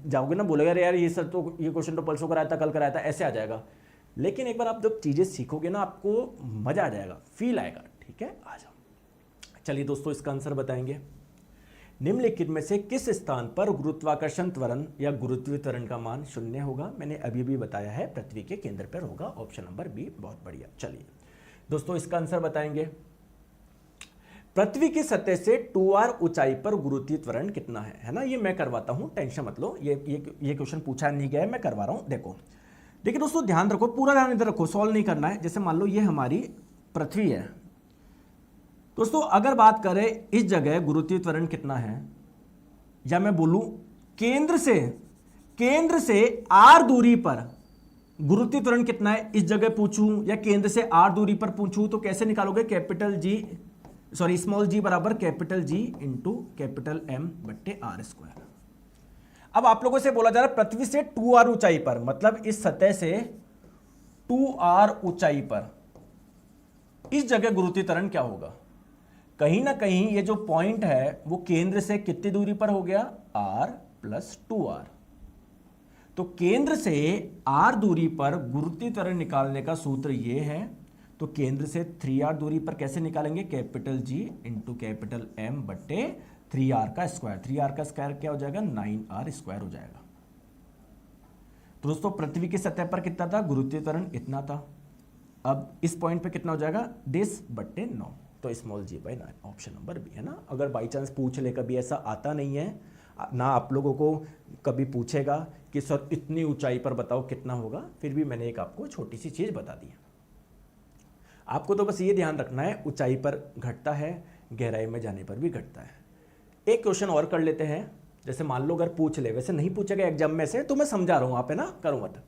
जाओगे ना, बोलेगा अरे यार ये सर तो ये क्वेश्चन तो परसों कराया था, कल कराया था, ऐसे आ जाएगा। लेकिन एक बार आप जब चीज़ें सीखोगे ना, आपको मज़ा आ जाएगा, फील आएगा। ठीक है, आ जाओ। चलिए दोस्तों इसका आंसर बताएंगे। निम्नलिखित में से किस स्थान पर गुरुत्वाकर्षण त्वरण या गुरुत्वीय त्वरण का मान 0 होगा? मैंने अभी भी बताया है, पृथ्वी के केंद्र पर होगा। Option number B. बहुत बढ़िया। चलिए दोस्तों इसका आंसर बताएंगे। पृथ्वी की सतह से 2r ऊंचाई पर गुरुत्वीय त्वरण कितना है ना? ये मैं करवाता हूं, टेंशन मत लो। ये क्वेश्चन पूछा नहीं गया है, मैं करवा रहा हूं। देखो देखिए दोस्तों ध्यान रखो, पूरा ध्यान इधर रखो, सॉल्व नहीं करना है। जैसे मान लो ये हमारी पृथ्वी है दोस्तों, अगर बात करें इस जगह गुरुत्वीय त्वरण कितना है, या मैं बोलूं केंद्र से r दूरी पर गुरुत्वीय त्वरण कितना है, इस जगह पूछूं या केंद्र से r दूरी पर पूछूं, तो कैसे निकालोगे? स्मॉल जी बराबर capital G into capital M बट्टे आर स्क्वायर। अब आप लोगों से बोला जा रहा है पृथ्वी से 2r ऊंचाई पर, मतलब इस सतह से 2r ऊंचाई पर इस जगह गुरुत्वीय त्वरण क्या होगा, कहीं ना कहीं ये जो पॉइंट है वो केंद्र से कितनी दूरी पर हो गया, r + 2r। तो केंद्र से r दूरी पर गुरुत्वीय त्वरण निकालने का सूत्र ये है। तो केंद्र से 3r दूरी पर कैसे निकालेंगे, capital G into capital M बट्टे 3r का स्क्वायर। 3r का स्क्वायर क्या हो जाएगा, 9r स्क्वायर हो जाएगा। तो दोस्तों पृथ्वी की सतह पर कितना था, गुरुत्वीय त्वरण इतना था। अब इस पॉइंट पे कितना हो जाएगा, 10 बट्टे 9। तो small g/9 option number B है ना। अगर बाई चांस पूछ ले, कभी ऐसा आता नहीं है ना, आप लोगों को कभी पूछेगा कि सर इतनी ऊंचाई पर बताओ कितना होगा, फिर भी मैंने एक आपको छोटी सी चीज बता दी है। आपको तो बस ये ध्यान रखना है, ऊंचाई पर घटता है, गहराई में जाने पर भी घटता है। एक क्वेश्चन और कर लेते हैं, जैसे मान लो अगर पूछ ले, वैसे नहीं पूछेगा एग्जाम में से, तो मैं समझा रहा हूं, आप है ना, करो मत।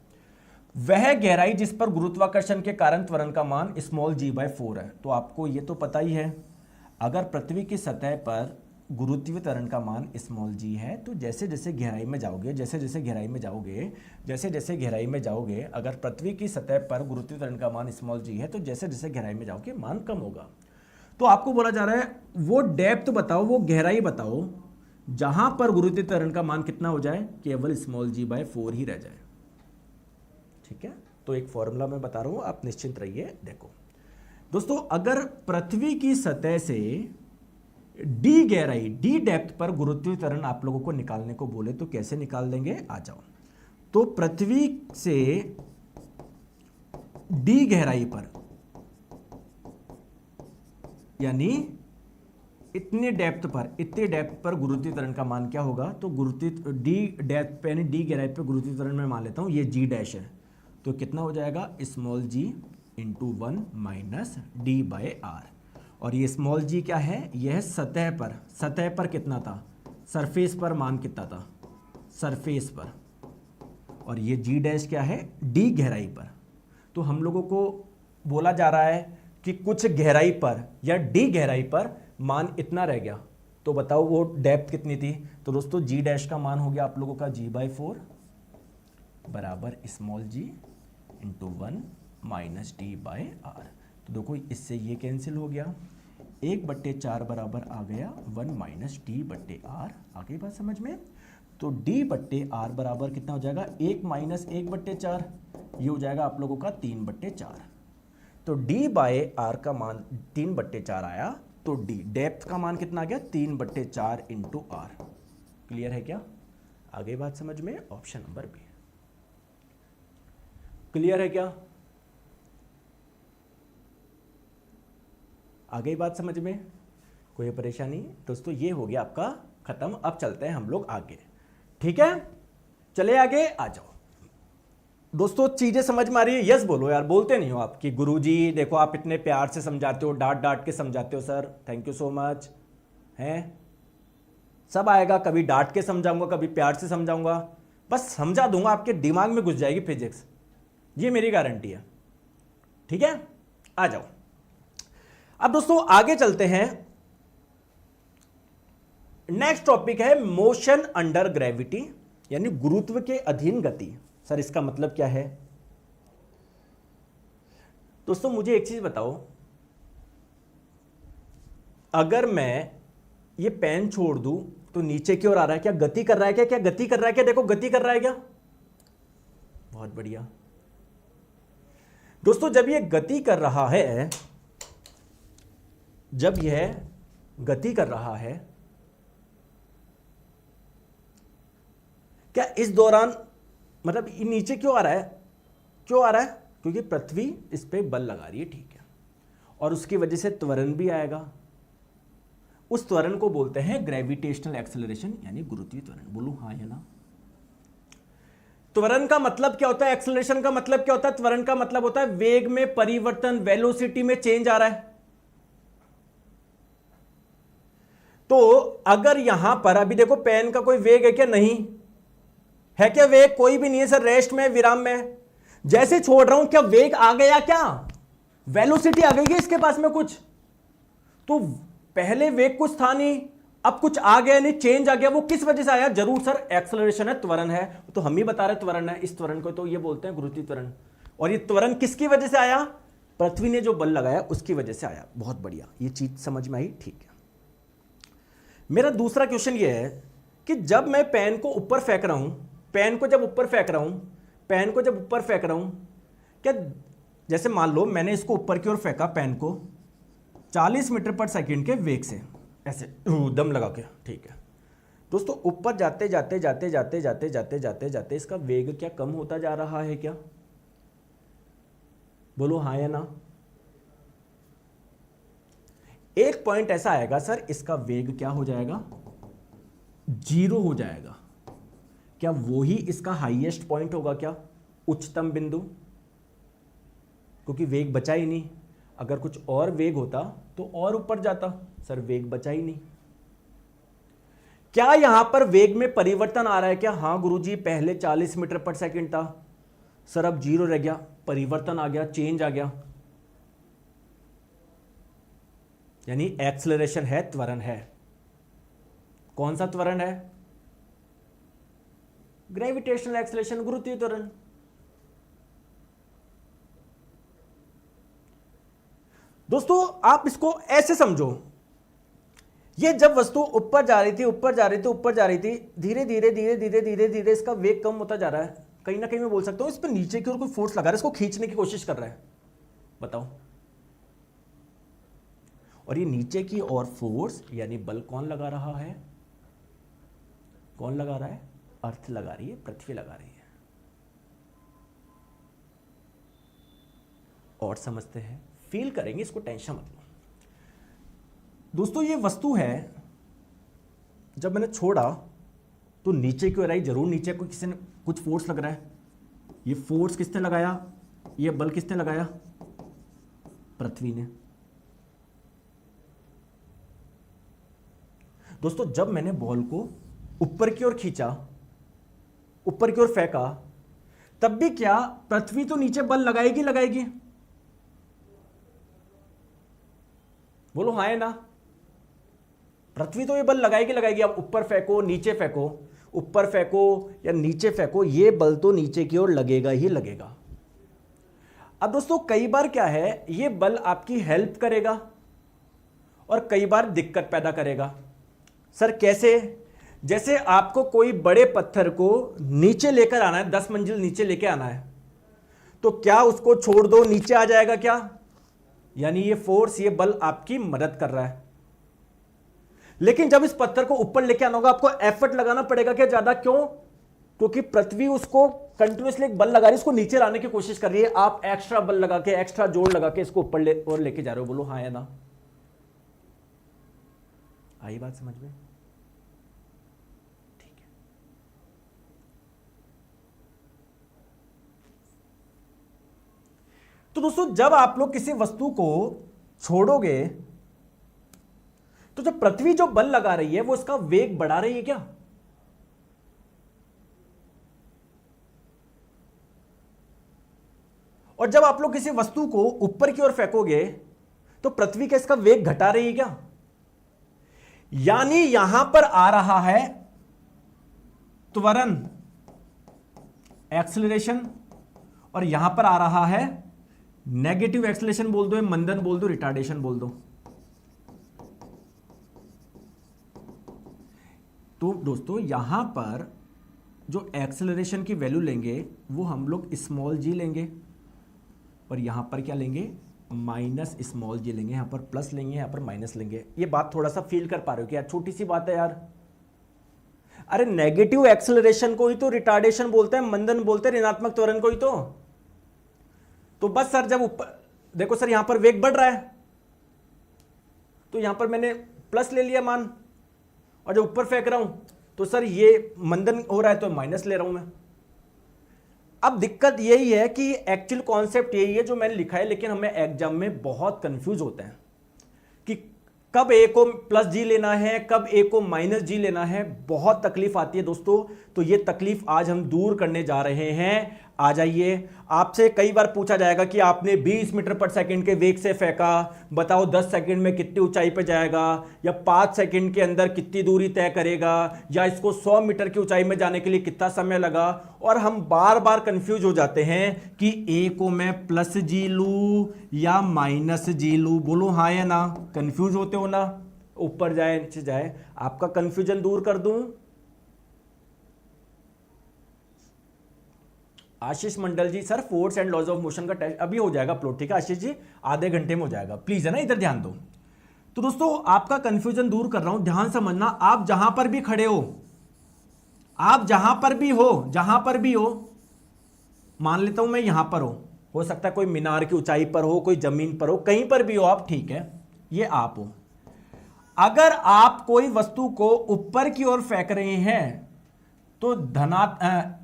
वह गहराई जिस पर गुरुत्वाकर्षण के कारण त्वरण का मान स्मॉल g/4 है। तो आपको ये तो पता ही है, अगर पृथ्वी की सतह पर गुरुत्वीय त्वरण का मान स्मॉल g है, तो जैसे जैसे गहराई में जाओगे, जैसे जैसे गहराई में जाओगे, अगर पृथ्वी की सतह पर गुरुत्वीय त्वरण का मान स्मॉल g है, तो जैसे जैसे गहराई में जाओगे मान कम होगा। तो आपको बोला जा रहा है वो डेप्थ बताओ, वो गहराई बताओ जहां पर गुरुत्वीय त्वरण का मान कितना हो जाए, केवल स्मॉल g/4 ही रह जाए। ठीक है, तो एक फॉर्मूला मैं बता रहा हूं, आप निश्चिंत रहिए। देखो दोस्तों, अगर पृथ्वी की सतह से d गहराई, d डेप्थ पर गुरुत्वीय त्वरण आप लोगों को निकालने को बोले तो कैसे निकाल देंगे, आ जाओ। तो पृथ्वी से d गहराई पर, यानी इतने डेप्थ पर गुरुत्वीय त्वरण का मान क्या होगा, तो गुरुत्वीय d डेप्थ पे यानी d गहराई पे गुरुत्वीय त्वरण में मान लेता हूं ये g डैश है, तो कितना हो जाएगा, small g into 1 minus d/r। और ये स्मॉल g क्या है, यह सतह पर कितना था, सरफेस पर मान कितना था, सरफेस पर। और ये g डैश क्या है, d गहराई पर। तो हम लोगों को बोला जा रहा है कि कुछ गहराई पर या d गहराई पर मान इतना रह गया, तो बताओ वो डेप्थ कितनी थी। तो दोस्तों g डैश का मान हो गया आप लोगों का g/4 बराबर small g into 1 minus d/r। तो देखो इससे ये कैंसिल हो गया, 1/4 बराबर आ गया 1 माइनस d/r। आगे बात समझ में। तो d/r बराबर कितना हो जाएगा, 1 माइनस 1/4, ये हो जाएगा आप लोगों का 3/4। तो d/r का मान 3/4 आया, तो d डेप्थ का मान कितना आ गया, 3/4 इंटू r। क्लियर है क्या, आगे बात समझ में, ऑप्शन नंबर बी। क्लियर है क्या, आगे बात समझ में, कोई परेशानी। दोस्तों ये हो गया आपका खत्म। अब चलते हैं हम लोग आगे, ठीक है, चले आगे, आ जाओ। दोस्तों चीजें समझ में आ रही है, यस बोलो यार, बोलते नहीं हो आप कि गुरुजी देखो आप इतने प्यार से समझाते हो, डांट डांट के समझाते हो sir, thank you so much. हैं, सब आएगा, कभी डांट के समझाऊंगा, कभी प्यार से समझाऊंगा, बस समझा दूंगा, आपके दिमाग में घुस जाएगी फिजिक्स, ये मेरी गारंटी है। ठीक है, आ जाओ। अब दोस्तों आगे चलते हैं, नेक्स्ट टॉपिक है मोशन अंडर ग्रेविटी, यानी गुरुत्व के अधीन गति। सर इसका मतलब क्या है दोस्तों, मुझे एक चीज बताओ, अगर मैं ये पेन छोड़ दूं तो नीचे की ओर आ रहा है, क्या गति कर रहा है, क्या गति कर रहा है, क्या देखो गति कर रहा है क्या, बहुत बढ़िया। दोस्तों जब ये गति कर रहा है, जब यह गति कर रहा है, क्या इस दौरान, मतलब ये नीचे क्यों आ रहा है, क्यों आ रहा है, क्योंकि पृथ्वी इस पे बल लगा रही है, ठीक है, और उसकी वजह से त्वरण भी आएगा। उस त्वरण को बोलते हैं ग्रेविटेशनल एक्सेलरेशन, यानी गुरुत्वीय त्वरण। बोलूं हाँ या ना। त्वरण का मतलब क्या होता है, एक्सेलरेशन का मतलब क्या होता है, त्वरण का मतलब होता है वेग में परिवर्तन, वेलोसिटी में चेंज आ रहा है। तो अगर यहां पर अभी देखो पेन का कोई वेग है क्या, नहीं है, क्या वेग कोई भी नहीं है सर, रेस्ट में, विराम में। जैसे छोड़ रहा हूं क्या वेग आ गया, क्या वेलोसिटी आ गई है इसके पास में कुछ, तो पहले वेग कुछ था नहीं, अब कुछ आ गया, नहीं चेंज आ गया, वो किस वजह से आया, जरूर सर एक्सेलरेशन है, त्वरण है, तो हम ही बता रहे त्वरण है, इस त्वरण को तो ये बोलते हैं गुरुत्वीय त्वरण। और ये त्वरण किसकी वजह से आया, पृथ्वी ने जो बल लगाया उसकी वजह से आया। बहुत बढ़िया, ये चीज समझ में आई, ठीक है। मेरा दूसरा क्वेश्चन ये है कि जब मैं पेन को ऊपर फेंक रहा हूं, पेन को जब ऊपर फेंक रहा हूं, क्या जैसे मान लो मैंने इसको ऊपर की ओर फेंका पेन को 40 मीटर पर सेकंड के वेग से, ऐसे दम लगा के, ठीक है दोस्तों, ऊपर जाते जाते इसका वेग क्या कम होता जा रहा है क्या? बोलो हाँ या ना। एक पॉइंट ऐसा आएगा सर इसका वेग क्या हो जाएगा, 0 हो जाएगा। क्या वो ही इसका हाईएस्ट पॉइंट होगा क्या, उच्चतम बिंदु? क्योंकि वेग बचा ही नहीं। अगर कुछ और वेग होता तो और ऊपर जाता, सर वेग बचा ही नहीं। क्या यहां पर वेग में परिवर्तन आ रहा है क्या? हाँ गुरुजी, पहले 40 मीटर पर सेकंड था सर, अब 0 रह गया, परिवर्तन आ गया, चेंज आ गया। यानी एक्सेलरेशन है, त्वरण है। कौन सा त्वरण है? ग्रेविटेशनल एक्सेलरेशन, गुरुत्वीय त्वरण। दोस्तों आप इसको ऐसे समझो, ये जब वस्तु ऊपर जा रही थी, धीरे धीरे इसका वेग कम होता जा रहा है। कहीं ना कहीं मैं बोल सकता हूं इस पर नीचे की ओर कोई फोर्स लगा रहा है, इसको खींचने की कोशिश कर रहा है। बताओ, और ये नीचे की ओर फोर्स यानी बल कौन लगा रहा है? कौन लगा रहा है? अर्थ लगा रही है, पृथ्वी लगा रही है। और समझते हैं, फील करेंगे, इसको टेंशन मत लो। दोस्तों ये वस्तु है, जब मैंने छोड़ा तो नीचे की ओर आई, जरूर नीचे को किसी ने कुछ फोर्स लग रहा है। ये फोर्स किसने लगाया? ये बल किसने लगाया? पृथ्वी ने। दोस्तों जब मैंने बॉल को ऊपर की ओर खींचा, ऊपर की ओर फेंका, तब भी क्या पृथ्वी तो नीचे बल लगाएगी? बोलो हाँ है ना। पृथ्वी तो ये बल लगाएगी। अब ऊपर फेंको, नीचे फेंको, ऊपर फेंको या नीचे फेंको, ये बल तो नीचे की ओर लगेगा ही लगेगा। अब दोस्तों कई बार क्या है, ये बल आपकी हेल्प करेगा और कई बार दिक्कत पैदा करेगा। सर कैसे? जैसे आपको कोई बड़े पत्थर को नीचे लेकर आना है, 10 मंजिल नीचे लेके आना है, तो क्या उसको छोड़ दो नीचे आ जाएगा क्या? यानी ये फोर्स, ये बल आपकी मदद कर रहा है। लेकिन जब इस पत्थर को ऊपर लेके आना होगा, आपको एफर्ट लगाना पड़ेगा क्या ज्यादा? क्यों? क्योंकि पृथ्वी उसको कंटिन्यूअसली एक बल लगा रही है, इसको नीचे लाने की कोशिश कर रही है। आप एक्स्ट्रा बल लगा के, एक्स्ट्रा जोर लगा के इसको ऊपर और लेके जा रहे हो। बोलो हाँ या ना। आई बात समझ में? ठीक है। तो दोस्तों जब आप लोग किसी वस्तु को छोड़ोगे तो जो पृथ्वी जो बल लगा रही है वो इसका वेग बढ़ा रही है क्या? और जब आप लोग किसी वस्तु को ऊपर की ओर फेंकोगे तो पृथ्वी का इसका वेग घटा रही है क्या? यानी यहां पर आ रहा है त्वरण, एक्सेलरेशन, और यहां पर आ रहा है नेगेटिव एक्सेलरेशन बोल दो, मंदन बोल दो, रिटार्डेशन बोल दो। तो दोस्तों यहां पर जो एक्सेलरेशन की वैल्यू लेंगे वो हम लोग स्मॉल जी लेंगे, और यहां पर क्या लेंगे? माइनस स्मॉल जी लेंगे। यहां पर प्लस लेंगे, यहां पर माइनस लेंगे। ये बात थोड़ा सा फील कर पा रहे हो कि यार छोटी सी बात है यार। अरे नेगेटिव एक्सेलरेशन को ही तो रिटार्डेशन बोलते हैं, मंदन बोलते हैं, ऋणात्मक त्वरण को ही तो बस सर जब ऊपर देखो सर यहां पर वेग बढ़ रहा है तो यहां पर मैंने प्लस ले लिया मान, और जब ऊपर फेंक रहा हूं तो सर ये मंदन हो रहा है तो माइनस ले रहा हूं मैं। अब दिक्कत यही है कि एक्चुअल कॉन्सेप्ट यही है जो मैंने लिखा है, लेकिन हमें एग्जाम में बहुत कंफ्यूज होते हैं कि कब ए को प्लस जी लेना है, कब ए को माइनस जी लेना है। बहुत तकलीफ आती है दोस्तों। तो ये तकलीफ आज हम दूर करने जा रहे हैं। आ जाइए। आपसे कई बार पूछा जाएगा कि आपने 20 मीटर पर सेकंड के वेग से फेंका, बताओ 10 सेकंड में कितनी ऊंचाई पर जाएगा, या 5 सेकंड के अंदर कितनी दूरी तय करेगा, या इसको 100 मीटर की ऊंचाई में जाने के लिए कितना समय लगा। और हम बार बार कंफ्यूज हो जाते हैं कि ए को मैं प्लस जी लूं या माइनस जी लूं। बोलो हाँ या ना, कंफ्यूज होते हो ना, ऊपर जाए नीचे जाए। आपका कंफ्यूजन दूर कर दूं। Ashish Mandal ji, sir force and laws of motion का टेस्ट अभी हो जाएगा अपलोड, ठीक है आशीष जी, आधे घंटे में हो जाएगा, प्लीज है ना, इधर ध्यान दो। तो दोस्तों आपका कंफ्यूजन दूर कर रहा हूं, ध्यान समझना। आप जहां पर भी खड़े हो, आप जहां पर भी हो, जहां पर भी हो, मान लेता हूं मैं यहां पर हो सकता है कोई मीनार की ऊंचाई पर हो, कोई जमीन पर हो, कहीं पर भी हो आप, ठीक है, ये आप हो। अगर आप कोई वस्तु को ऊपर की ओर फेंक रहे हैं तो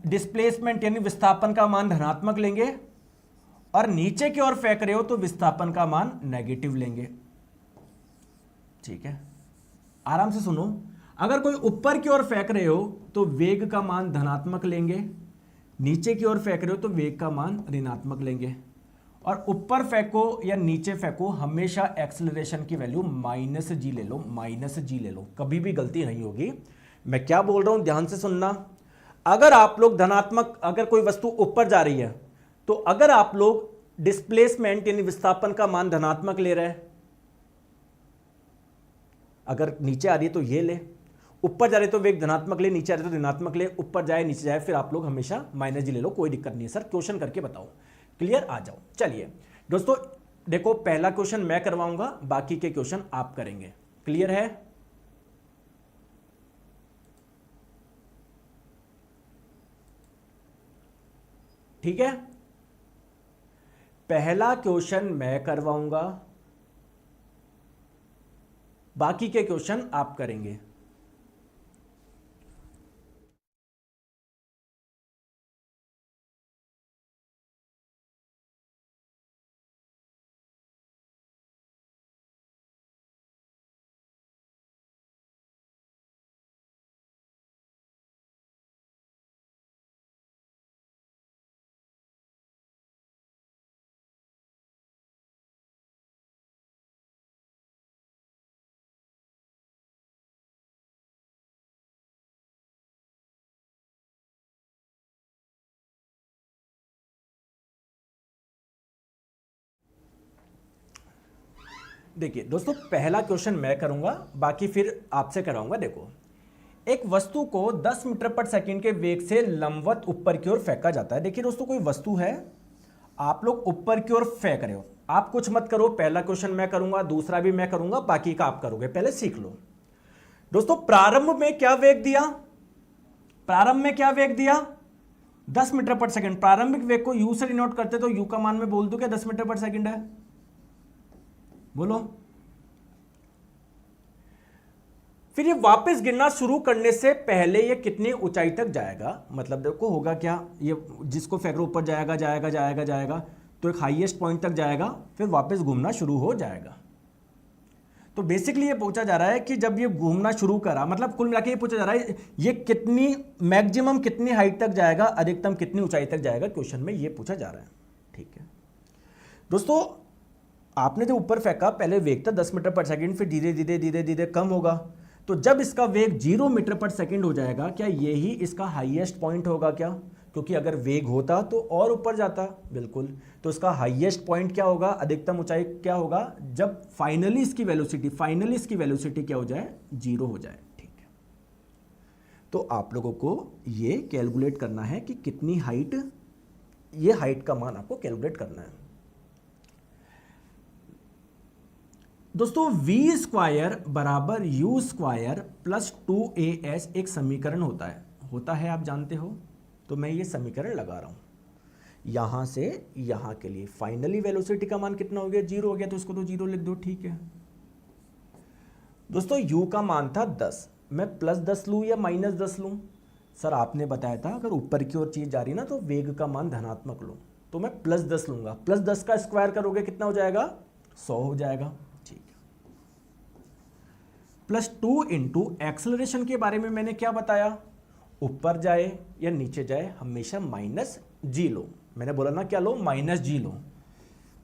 डिस्प्लेसमेंट यानी विस्थापन का मान धनात्मक लेंगे, और नीचे की ओर फेंक रहे हो तो विस्थापन का मान नेगेटिव लेंगे। ठीक है, आराम से सुनो। अगर कोई ऊपर की ओर फेंक रहे हो तो वेग का मान धनात्मक लेंगे, नीचे की ओर फेंक रहे हो तो वेग का मान ऋणात्मक लेंगे। और ऊपर फेंको या नीचे फेंको, हमेशा एक्सेलरेशन की वैल्यू माइनस जी ले लो, माइनस जी ले लो, कभी भी गलती नहीं होगी। मैं क्या बोल रहा हूं ध्यान से सुनना। अगर आप लोग धनात्मक, अगर कोई वस्तु ऊपर जा रही है तो अगर आप लोग डिस्प्लेसमेंट यानी विस्थापन का मान धनात्मक ले रहे हैं, अगर नीचे आ रही है तो ये ले, ऊपर जा रही है तो वेग धनात्मक ले, नीचे आ रही है तो ऋणात्मक ले, ऊपर जाए नीचे जाए, फिर आप लोग हमेशा माइनस जी ले लो, कोई दिक्कत नहीं है। सर क्वेश्चन करके बताओ, क्लियर, आ जाओ। चलिए दोस्तों देखो, पहला क्वेश्चन मैं करवाऊंगा, बाकी के क्वेश्चन आप करेंगे, क्लियर है। ठीक है, पहला क्वेश्चन मैं करवाऊंगा, बाकी के क्वेश्चन आप करेंगे। देखिए दोस्तों, पहला क्वेश्चन मैं करूंगा, बाकी फिर आपसे कराऊंगा। देखो, एक वस्तु को 10 मीटर पर सेकंड के वेग से लंबवत ऊपर की ओर फेंका जाता है। देखिए दोस्तों, कोई वस्तु है, आप लोग ऊपर की ओर फेंक रहे हो, आप कुछ मत करो, पहला क्वेश्चन मैं करूंगा, दूसरा भी मैं करूंगा, बाकी का आप करोगे, पहले सीख लो। दोस्तों प्रारंभ में क्या वेग दिया, प्रारंभ में क्या वेग दिया, 10 मीटर पर सेकंड। प्रारंभिक वेग को यू से डिनोट करते तो यू का मान मैं बोल दूं क्या 10 मीटर पर सेकंड है, बोलो। फिर ये वापस गिरना शुरू करने से पहले ये कितनी ऊंचाई तक जाएगा, मतलब देखो होगा क्या, ये जिसको फेंक ऊपर जाएगा जाएगा जाएगा जाएगा तो एक हाईएस्ट पॉइंट तक जाएगा, फिर वापस घूमना शुरू हो जाएगा। तो बेसिकली ये पूछा जा रहा है कि जब ये घूमना शुरू करा, मतलब कुल मिलाकर ये पूछा जा रहा है ये कितनी मैक्सिमम कितनी हाइट तक जाएगा, अधिकतम कितनी ऊंचाई तक जाएगा, क्वेश्चन में ये पूछा जा रहा है। ठीक है दोस्तों, आपने जो ऊपर फेंका पहले वेग था 10 मीटर पर सेकंड, फिर धीरे धीरे धीरे धीरे कम होगा, तो जब इसका वेग 0 मीटर पर सेकंड हो जाएगा, क्या यही इसका हाईएस्ट पॉइंट होगा क्या, क्योंकि अगर वेग होता तो और ऊपर जाता, बिल्कुल। तो इसका हाईएस्ट पॉइंट क्या होगा, अधिकतम ऊंचाई क्या होगा, जब फाइनली इसकी वेलोसिटी क्या हो जाए, 0 हो जाए। ठीक है, तो आप लोगों को ये कैलकुलेट करना है कि कितनी हाइट, ये हाइट का मान आपको कैलकुलेट करना है। दोस्तों v स्क्वायर बराबर u स्क्वायर प्लस 2as एक समीकरण होता है, आप जानते हो। तो मैं ये समीकरण लगा रहा हूं यहां से यहां के लिए। फाइनली वेलोसिटी का मान कितना हो गया, 0 हो गया, तो इसको तो 0 लिख दो। ठीक है दोस्तों, u का मान था 10, मैं प्लस 10 लूं या माइनस 10 लूं। सर आपने बताया था अगर ऊपर की ओर चीज जा रही ना तो वेग का मान धनात्मक लो, तो मैं प्लस 10 लूंगा। प्लस 10 का स्क्वायर करोगे कितना हो जाएगा, 100 हो जाएगा। प्लस 2 इंटू एक्सेलरेशन के बारे में मैंने क्या बताया, ऊपर जाए या नीचे जाए हमेशा माइनस जी लो, मैंने बोला ना क्या लो, माइनस जी लो।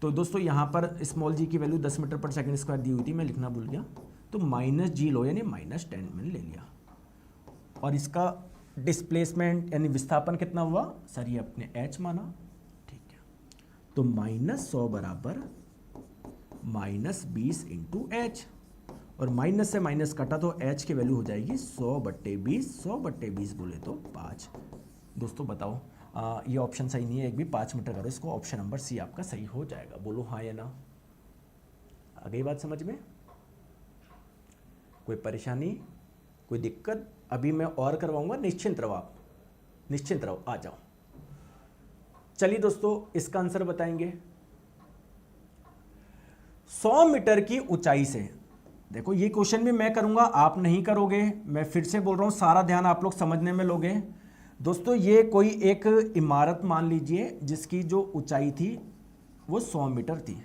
तो दोस्तों यहाँ पर स्मॉल जी की वैल्यू 10 मीटर पर सेकंड स्क्वायर दी हुई थी, मैं लिखना भूल गया, तो माइनस जी लो यानी -10 मैंने ले लिया। और इसका डिस्प्लेसमेंट यानी विस्थापन कितना हुआ सर, ये अपने h माना, ठीक है। तो -100 बराबर -20 इंटू एच, और माइनस से माइनस कटा तो h की वैल्यू हो जाएगी 100/20, 100/20 बोले तो 5। दोस्तों बताओ ये ऑप्शन सही नहीं है, एक भी 5 मीटर करो इसको, ऑप्शन नंबर सी आपका सही हो जाएगा। बोलो हाँ या ना, आ गई बात समझ में? कोई परेशानी, कोई दिक्कत? अभी मैं और करवाऊंगा, निश्चिंत रहो आप, निश्चिंत रहो, आ जाओ। चलिए दोस्तों इसका आंसर बताएंगे। 100 मीटर की ऊंचाई से, देखो ये क्वेश्चन भी मैं करूंगा, आप नहीं करोगे, मैं फिर से बोल रहा हूं, सारा ध्यान आप लोग समझने में लोगे। दोस्तों ये कोई एक इमारत मान लीजिए जिसकी जो ऊंचाई थी वो 100 मीटर थी।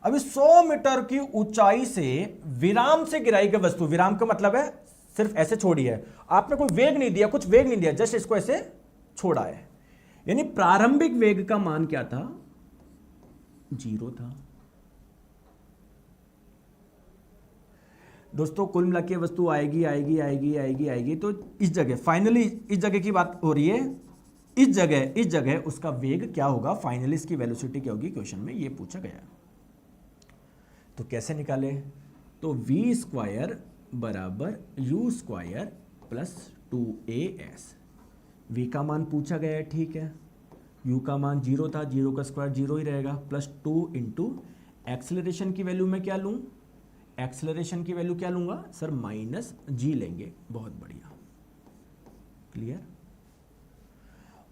अभी 100 मीटर की ऊंचाई से विराम से गिराई गई वस्तु, विराम का मतलब है सिर्फ ऐसे छोड़ी है, आपने कोई वेग नहीं दिया, कुछ वेग नहीं दिया, जस्ट इसको ऐसे छोड़ा है, यानी प्रारंभिक वेग का मान क्या था, 0 था। दोस्तों कुल मिला के वस्तु आएगी आएगी आएगी आएगी आएगी, तो इस जगह फाइनली इस जगह की बात हो रही है, इस जगह उसका वेग क्या होगा, फाइनली इसकी वेलोसिटी क्या होगी, क्वेश्चन में ये पूछा गया। तो कैसे निकाले, तो v स्क्वायर बराबर u square plus 2as, v का मान पूछा गया है, ठीक है, u का मान 0 था, 0 का स्क्वायर 0 ही रहेगा, प्लस 2 इंटू एक्सेलरेशन की वैल्यू मैं क्या लूँ, एक्सेलरेशन की वैल्यू क्या लूंगा सर, -g लेंगे, बहुत बढ़िया, क्लियर।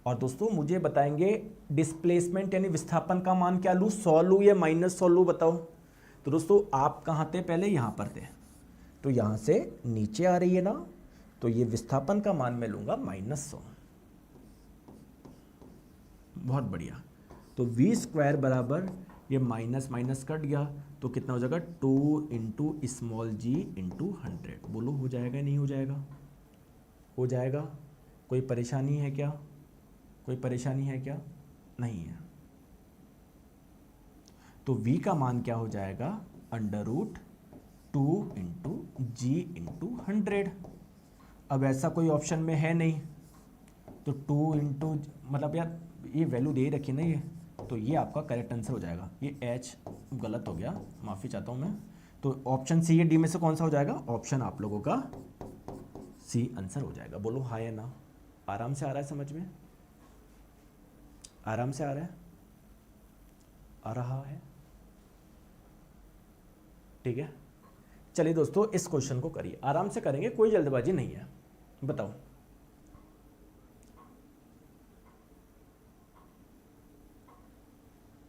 और दोस्तों मुझे बताएंगे डिस्प्लेसमेंट यानी विस्थापन का मान क्या लूं, 100 लूं या -100 लूं, बताओ। तो दोस्तों आप कहां थे, पहले यहां पर थे, तो यहां से नीचे आ रही है ना, तो ये विस्थापन का मान मैं लूंगा -100, बहुत बढ़िया। तो v स्क्वायर बराबर ये माइनस माइनस कट गया, तो कितना हो जाएगा, 2 इंटू स्मॉल जी इंटू 100। बोलो हो जाएगा नहीं हो जाएगा, हो जाएगा। कोई परेशानी है क्या, कोई परेशानी है क्या, नहीं है। तो v का मान क्या हो जाएगा, √2 इंटू जी इंटू 100। अब ऐसा कोई ऑप्शन में है नहीं, तो 2 इंटू मतलब यार ये वैल्यू दे रखी ना ये, तो ये आपका करेक्ट आंसर हो जाएगा। ये h गलत हो गया, माफ़ी चाहता हूँ मैं। तो ऑप्शन सी या डी में से कौन सा हो जाएगा, ऑप्शन आप लोगों का सी आंसर हो जाएगा। बोलो हाँ या ना, आराम से आ रहा है समझ में, आराम से आ रहा है, आ रहा है, ठीक है। चलिए दोस्तों इस क्वेश्चन को करिए, आराम से करेंगे, कोई जल्दबाजी नहीं है। बताओ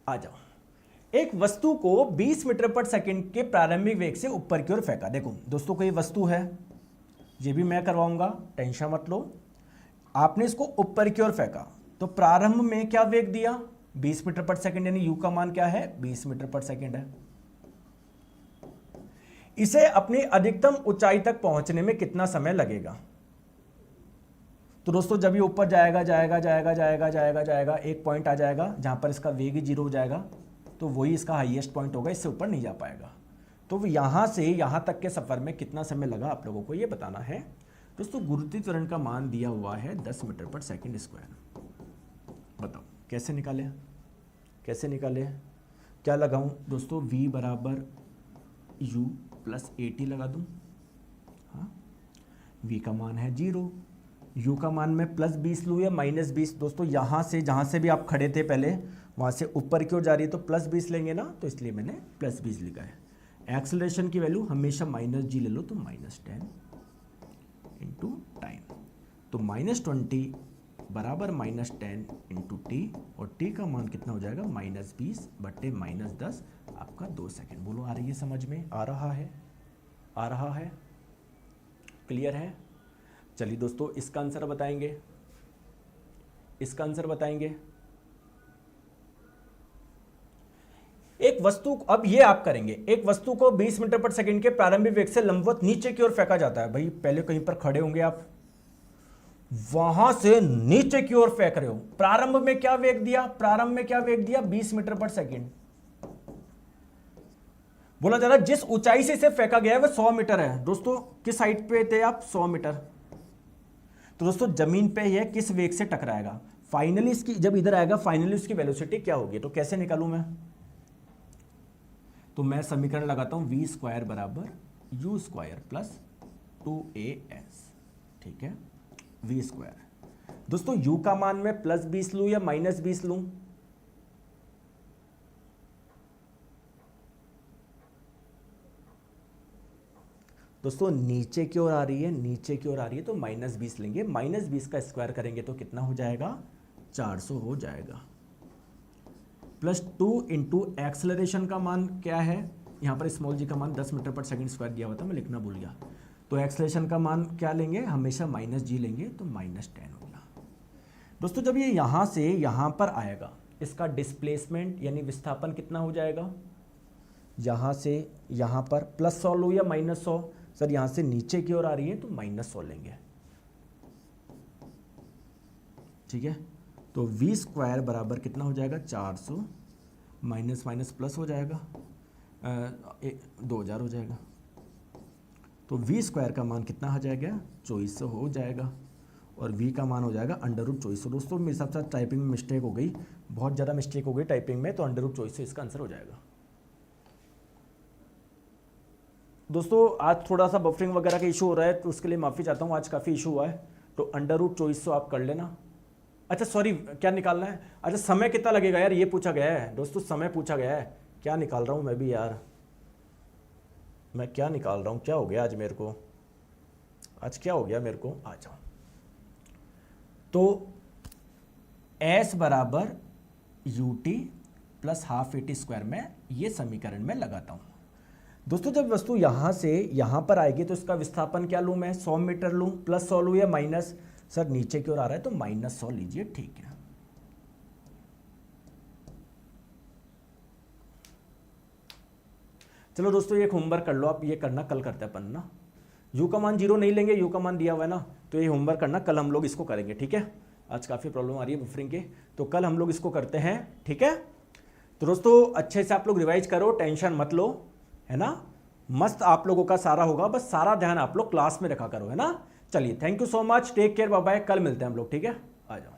आ जाओ। एक वस्तु को 20 मीटर पर सेकंड के प्रारंभिक वेग से ऊपर की ओर फेंका। देखो दोस्तों कोई वस्तु है, ये भी मैं करवाऊंगा, टेंशन मत लो। आपने इसको ऊपर की ओर फेंका, तो प्रारंभ में क्या वेग दिया, 20 मीटर पर सेकंड, यानी u का मान क्या है, 20 मीटर पर सेकंड है। इसे अपनी अधिकतम ऊंचाई तक पहुंचने में कितना समय लगेगा। तो दोस्तों जब ये ऊपर जाएगा जाएगा जाएगा जाएगा जाएगा जाएगा, एक पॉइंट आ जाएगा जहां पर इसका वेग ही 0 हो जाएगा, तो वही इसका हाईएस्ट पॉइंट होगा, इससे ऊपर नहीं जा पाएगा। तो यहां से यहां तक के सफर में कितना समय लगा आप लोगों को ये बताना है। दोस्तों गुरुत्वीय त्वरण का मान दिया हुआ है 10 मीटर पर सेकंड स्क्वायर। बताओ कैसे निकाले, कैसे निकाले, क्या लगाऊं दोस्तों, v बराबर u प्लस 80 लगा दूं, हाँ, v का मान है 0, u का मान मैं +20 लूँ या -20। दोस्तों यहाँ से जहाँ से भी आप खड़े थे पहले, वहाँ से ऊपर की ओर जा रही है तो +20 लेंगे ना, तो इसलिए मैंने +20 लिखा है। एक्सेलरेशन की वैल्यू हमेशा -g ले लो, तो -10 इंटू टाइम, तो -20 बराबर -10 इंटू t, और t का मान कितना हो जाएगा, -20/-10 आपका 2 सेकेंड। बोलो आ रही है समझ में, आ रहा है, आ रहा है, क्लियर है। चलिए दोस्तों इसका आंसर बताएंगे, इसका आंसर बताएंगे। एक वस्तु, अब ये आप करेंगे, एक वस्तु को 20 मीटर पर सेकंड के प्रारंभिक वेग से लंबवत नीचे की ओर फेंका जाता है। भाई पहले कहीं पर खड़े होंगे आप, वहां से नीचे की ओर फेंक रहे हो। प्रारंभ में क्या वेग दिया, प्रारंभ में क्या वेग दिया, 20 मीटर पर सेकंड। बोला जा रहा है जिस ऊंचाई से इसे फेंका गया है वह 100 मीटर है। दोस्तों किस हाइट पे थे आप, 100 मीटर। तो दोस्तों जमीन पे यह किस वेग से टकराएगा, फाइनली इसकी जब इधर आएगा फाइनली उसकी वेलोसिटी क्या होगी। तो कैसे निकालूं मैं, तो मैं समीकरण लगाता हूं v स्क्वायर बराबर u स्क्वायर प्लस 2as। ठीक है, v स्क्वायर। दोस्तों u का मान मैं +20 लूं या -20 लूं, दोस्तों नीचे की ओर आ रही है, नीचे की ओर आ रही है तो -20 लेंगे। -20 का स्क्वायर करेंगे तो कितना हो जाएगा, 400 हो जाएगा। +2 इंटू एक्सलरेशन का मान क्या है, यहाँ पर स्मॉल जी का मान 10 मीटर पर सेकंड स्क्वायर दिया हुआ था, मैं लिखना भूल गया। तो एक्सलेशन का मान क्या लेंगे, हमेशा -g लेंगे, तो -10 हो गया। दोस्तों जब ये यहाँ से यहाँ पर आएगा, इसका डिस्प्लेसमेंट यानी विस्थापन कितना हो जाएगा, यहाँ से यहाँ पर +100 लो या -100, सर यहाँ से नीचे की ओर आ रही है तो -100 लेंगे। ठीक है, तो v स्क्वायर बराबर कितना हो जाएगा, 400 माइनस माइनस प्लस हो जाएगा, 2000 हो जाएगा। तो v स्क्वायर का मान कितना आ जाएगा, 2400 हो जाएगा, और v का मान हो जाएगा √2400। दोस्तों मेरे हिसाब से टाइपिंग में मिस्टेक हो गई, बहुत ज़्यादा मिस्टेक हो गई टाइपिंग में, तो √2400 इसका आंसर हो जाएगा। दोस्तों आज थोड़ा सा बफरिंग वगैरह का इशू हो रहा है तो उसके लिए माफ़ी चाहता हूँ, आज काफ़ी इशू हुआ है, तो √2400 आप कर लेना। अच्छा सॉरी, क्या निकालना है, अच्छा समय कितना लगेगा यार, ये पूछा गया है दोस्तों, समय पूछा गया है। क्या निकाल रहा हूँ मैं भी यार, मैं क्या निकाल रहा हूँ, क्या हो गया आज मेरे को, आज क्या हो गया मेरे को, आ जाओ। तो s बराबर ut plus half AT square में ये समीकरण में लगाता हूँ। दोस्तों जब वस्तु यहाँ से यहाँ पर आएगी तो इसका विस्थापन क्या लूँ मैं, 100 मीटर लूँ, +100 लूँ या माइनस, सर नीचे की ओर आ रहा है तो -100 लीजिए। ठीक है, चलो दोस्तों ये होमवर्क कर लो आप, ये करना कल करते हैं अपन ना। u का मान 0 नहीं लेंगे, u का मान दिया हुआ है ना, तो ये होमवर्क करना, कल हम लोग इसको करेंगे। ठीक है, आज काफ़ी प्रॉब्लम आ रही है बफरिंग के, तो कल हम लोग इसको करते हैं। ठीक है, तो दोस्तों अच्छे से आप लोग रिवाइज करो, टेंशन मत लो, है ना, मस्त आप लोगों का सारा होगा, बस सारा ध्यान आप लोग क्लास में रखा करो, है ना। चलिए thank you so much, take care, bye bye, कल मिलते हैं हम लोग। ठीक है, आ जाओ।